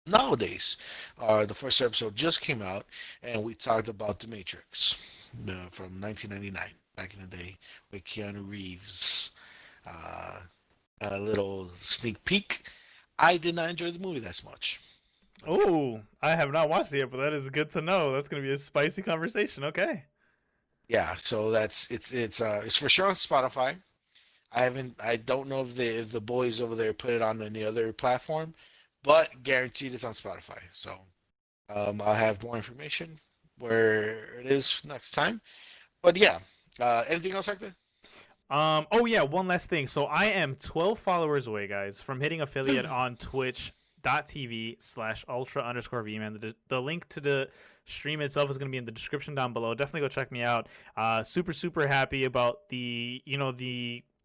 nowadays. The first episode just came out and we talked about The Matrix from 1999 back in the day with Keanu Reeves. Uh, a little sneak peek. I did not enjoy the movie that much. But yeah, oh, I have not watched it yet, but that is good to know. That's going to be a spicy conversation. Okay. yeah. So that's it's for sure on Spotify. I don't know if the boys over there put it on any other platform, but guaranteed it's on Spotify. So I'll have more information where it is next time. But yeah, anything else, Hector? Oh yeah, one last thing. So I am 12 followers away, guys, from hitting affiliate on twitch.tv/ultra_vman. The link to the stream itself is going to be in the description down below. Definitely go check me out. Super happy about the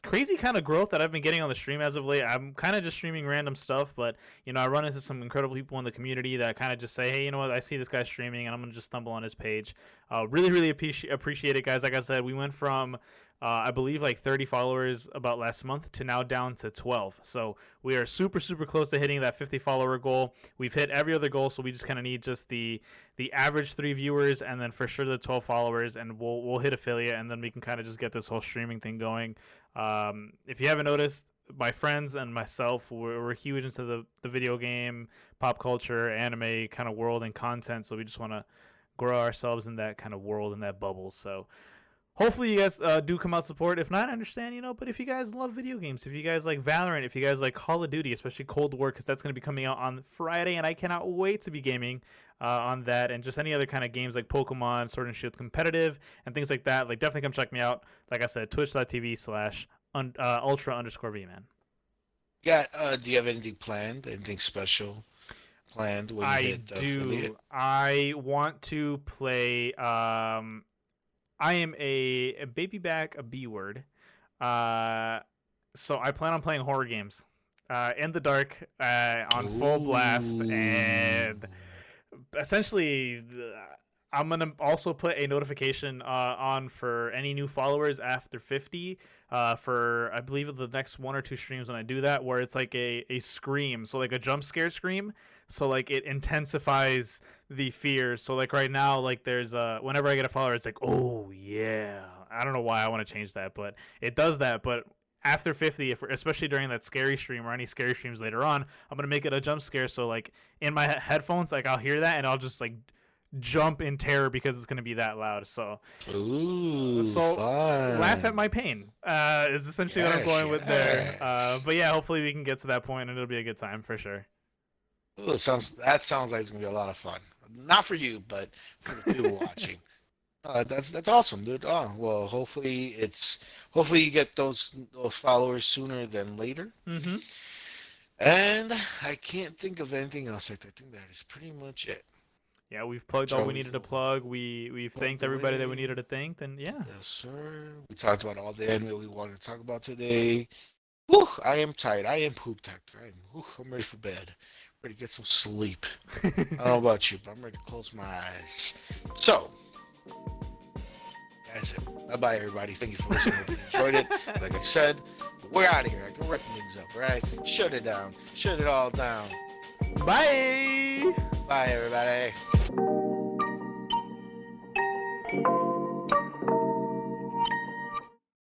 crazy kind of growth that I've been getting on the stream as of late. I'm kind of just streaming random stuff, but I run into some incredible people in the community that kind of just say, hey, you know what, I see this guy streaming, and I'm gonna just stumble on his page. Really appreciate it, guys. Like I said, we went from I believe like 30 followers about last month to now down to 12. So we are super close to hitting that 50 follower goal. We've hit every other goal, so we just kind of need just the average 3 viewers, and then for sure the 12 followers, and we'll hit affiliate, and then we can kind of just get this whole streaming thing going. If you haven't noticed, my friends and myself, we're huge into the video game, pop culture, anime kind of world and content, so we just want to grow ourselves in that kind of world, in that bubble. So hopefully you guys do come out support. If not, I understand, but if you guys love video games, if you guys like Valorant, if you guys like Call of Duty, especially Cold War, because that's going to be coming out on Friday, and I cannot wait to be gaming on that, and just any other kind of games like Pokemon, Sword and Shield competitive, and things like that, like definitely come check me out. Like I said, twitch.tv/ultra_vman. Yeah. Do you have anything planned? Anything special planned when you I hit do. affiliate? I want to play. I am a baby back, a B word. So I plan on playing horror games in the dark on full blast, Ooh. and essentially, I'm gonna also put a notification on for any new followers after 50. For I believe the next 1 or 2 streams when I do that, where it's like a scream, so like a jump scare scream, so like it intensifies the fear. So like right now, like there's whenever I get a follower, it's like, oh yeah. I don't know why I want to change that, but it does that. But after 50, if especially during that scary stream or any scary streams later on, I'm gonna make it a jump scare. So like in my headphones, like I'll hear that and I'll just like jump in terror because it's gonna be that loud. So, Ooh, laugh at fun. my pain. Is essentially what I'm Yes, going with there. yes. But yeah, hopefully we can get to that point and it'll be a good time for sure. Ooh, that sounds like it's gonna be a lot of fun. Not for you, but for the people watching. That's awesome, dude. Oh, well, hopefully you get those followers sooner than later. Mm-hmm. And I can't think of anything else. I think that is pretty much it. Yeah, we've plugged all So we we needed to go plug. We've plug thanked the everybody that we way. needed to thank. Then yeah. Yes, sir. We talked about all the anime we wanted to talk about today. Whew, I am tired. I am pooped, Hector. I'm ready for bed. Ready to get some sleep. I don't know about you, but I'm ready to close my eyes. So, that's it. Bye bye, everybody. Thank you for listening. Hope you enjoyed it. Like I said, we're out of here. I can wrapping things up, right? Shut it down. Shut it all down. Bye. Bye, everybody.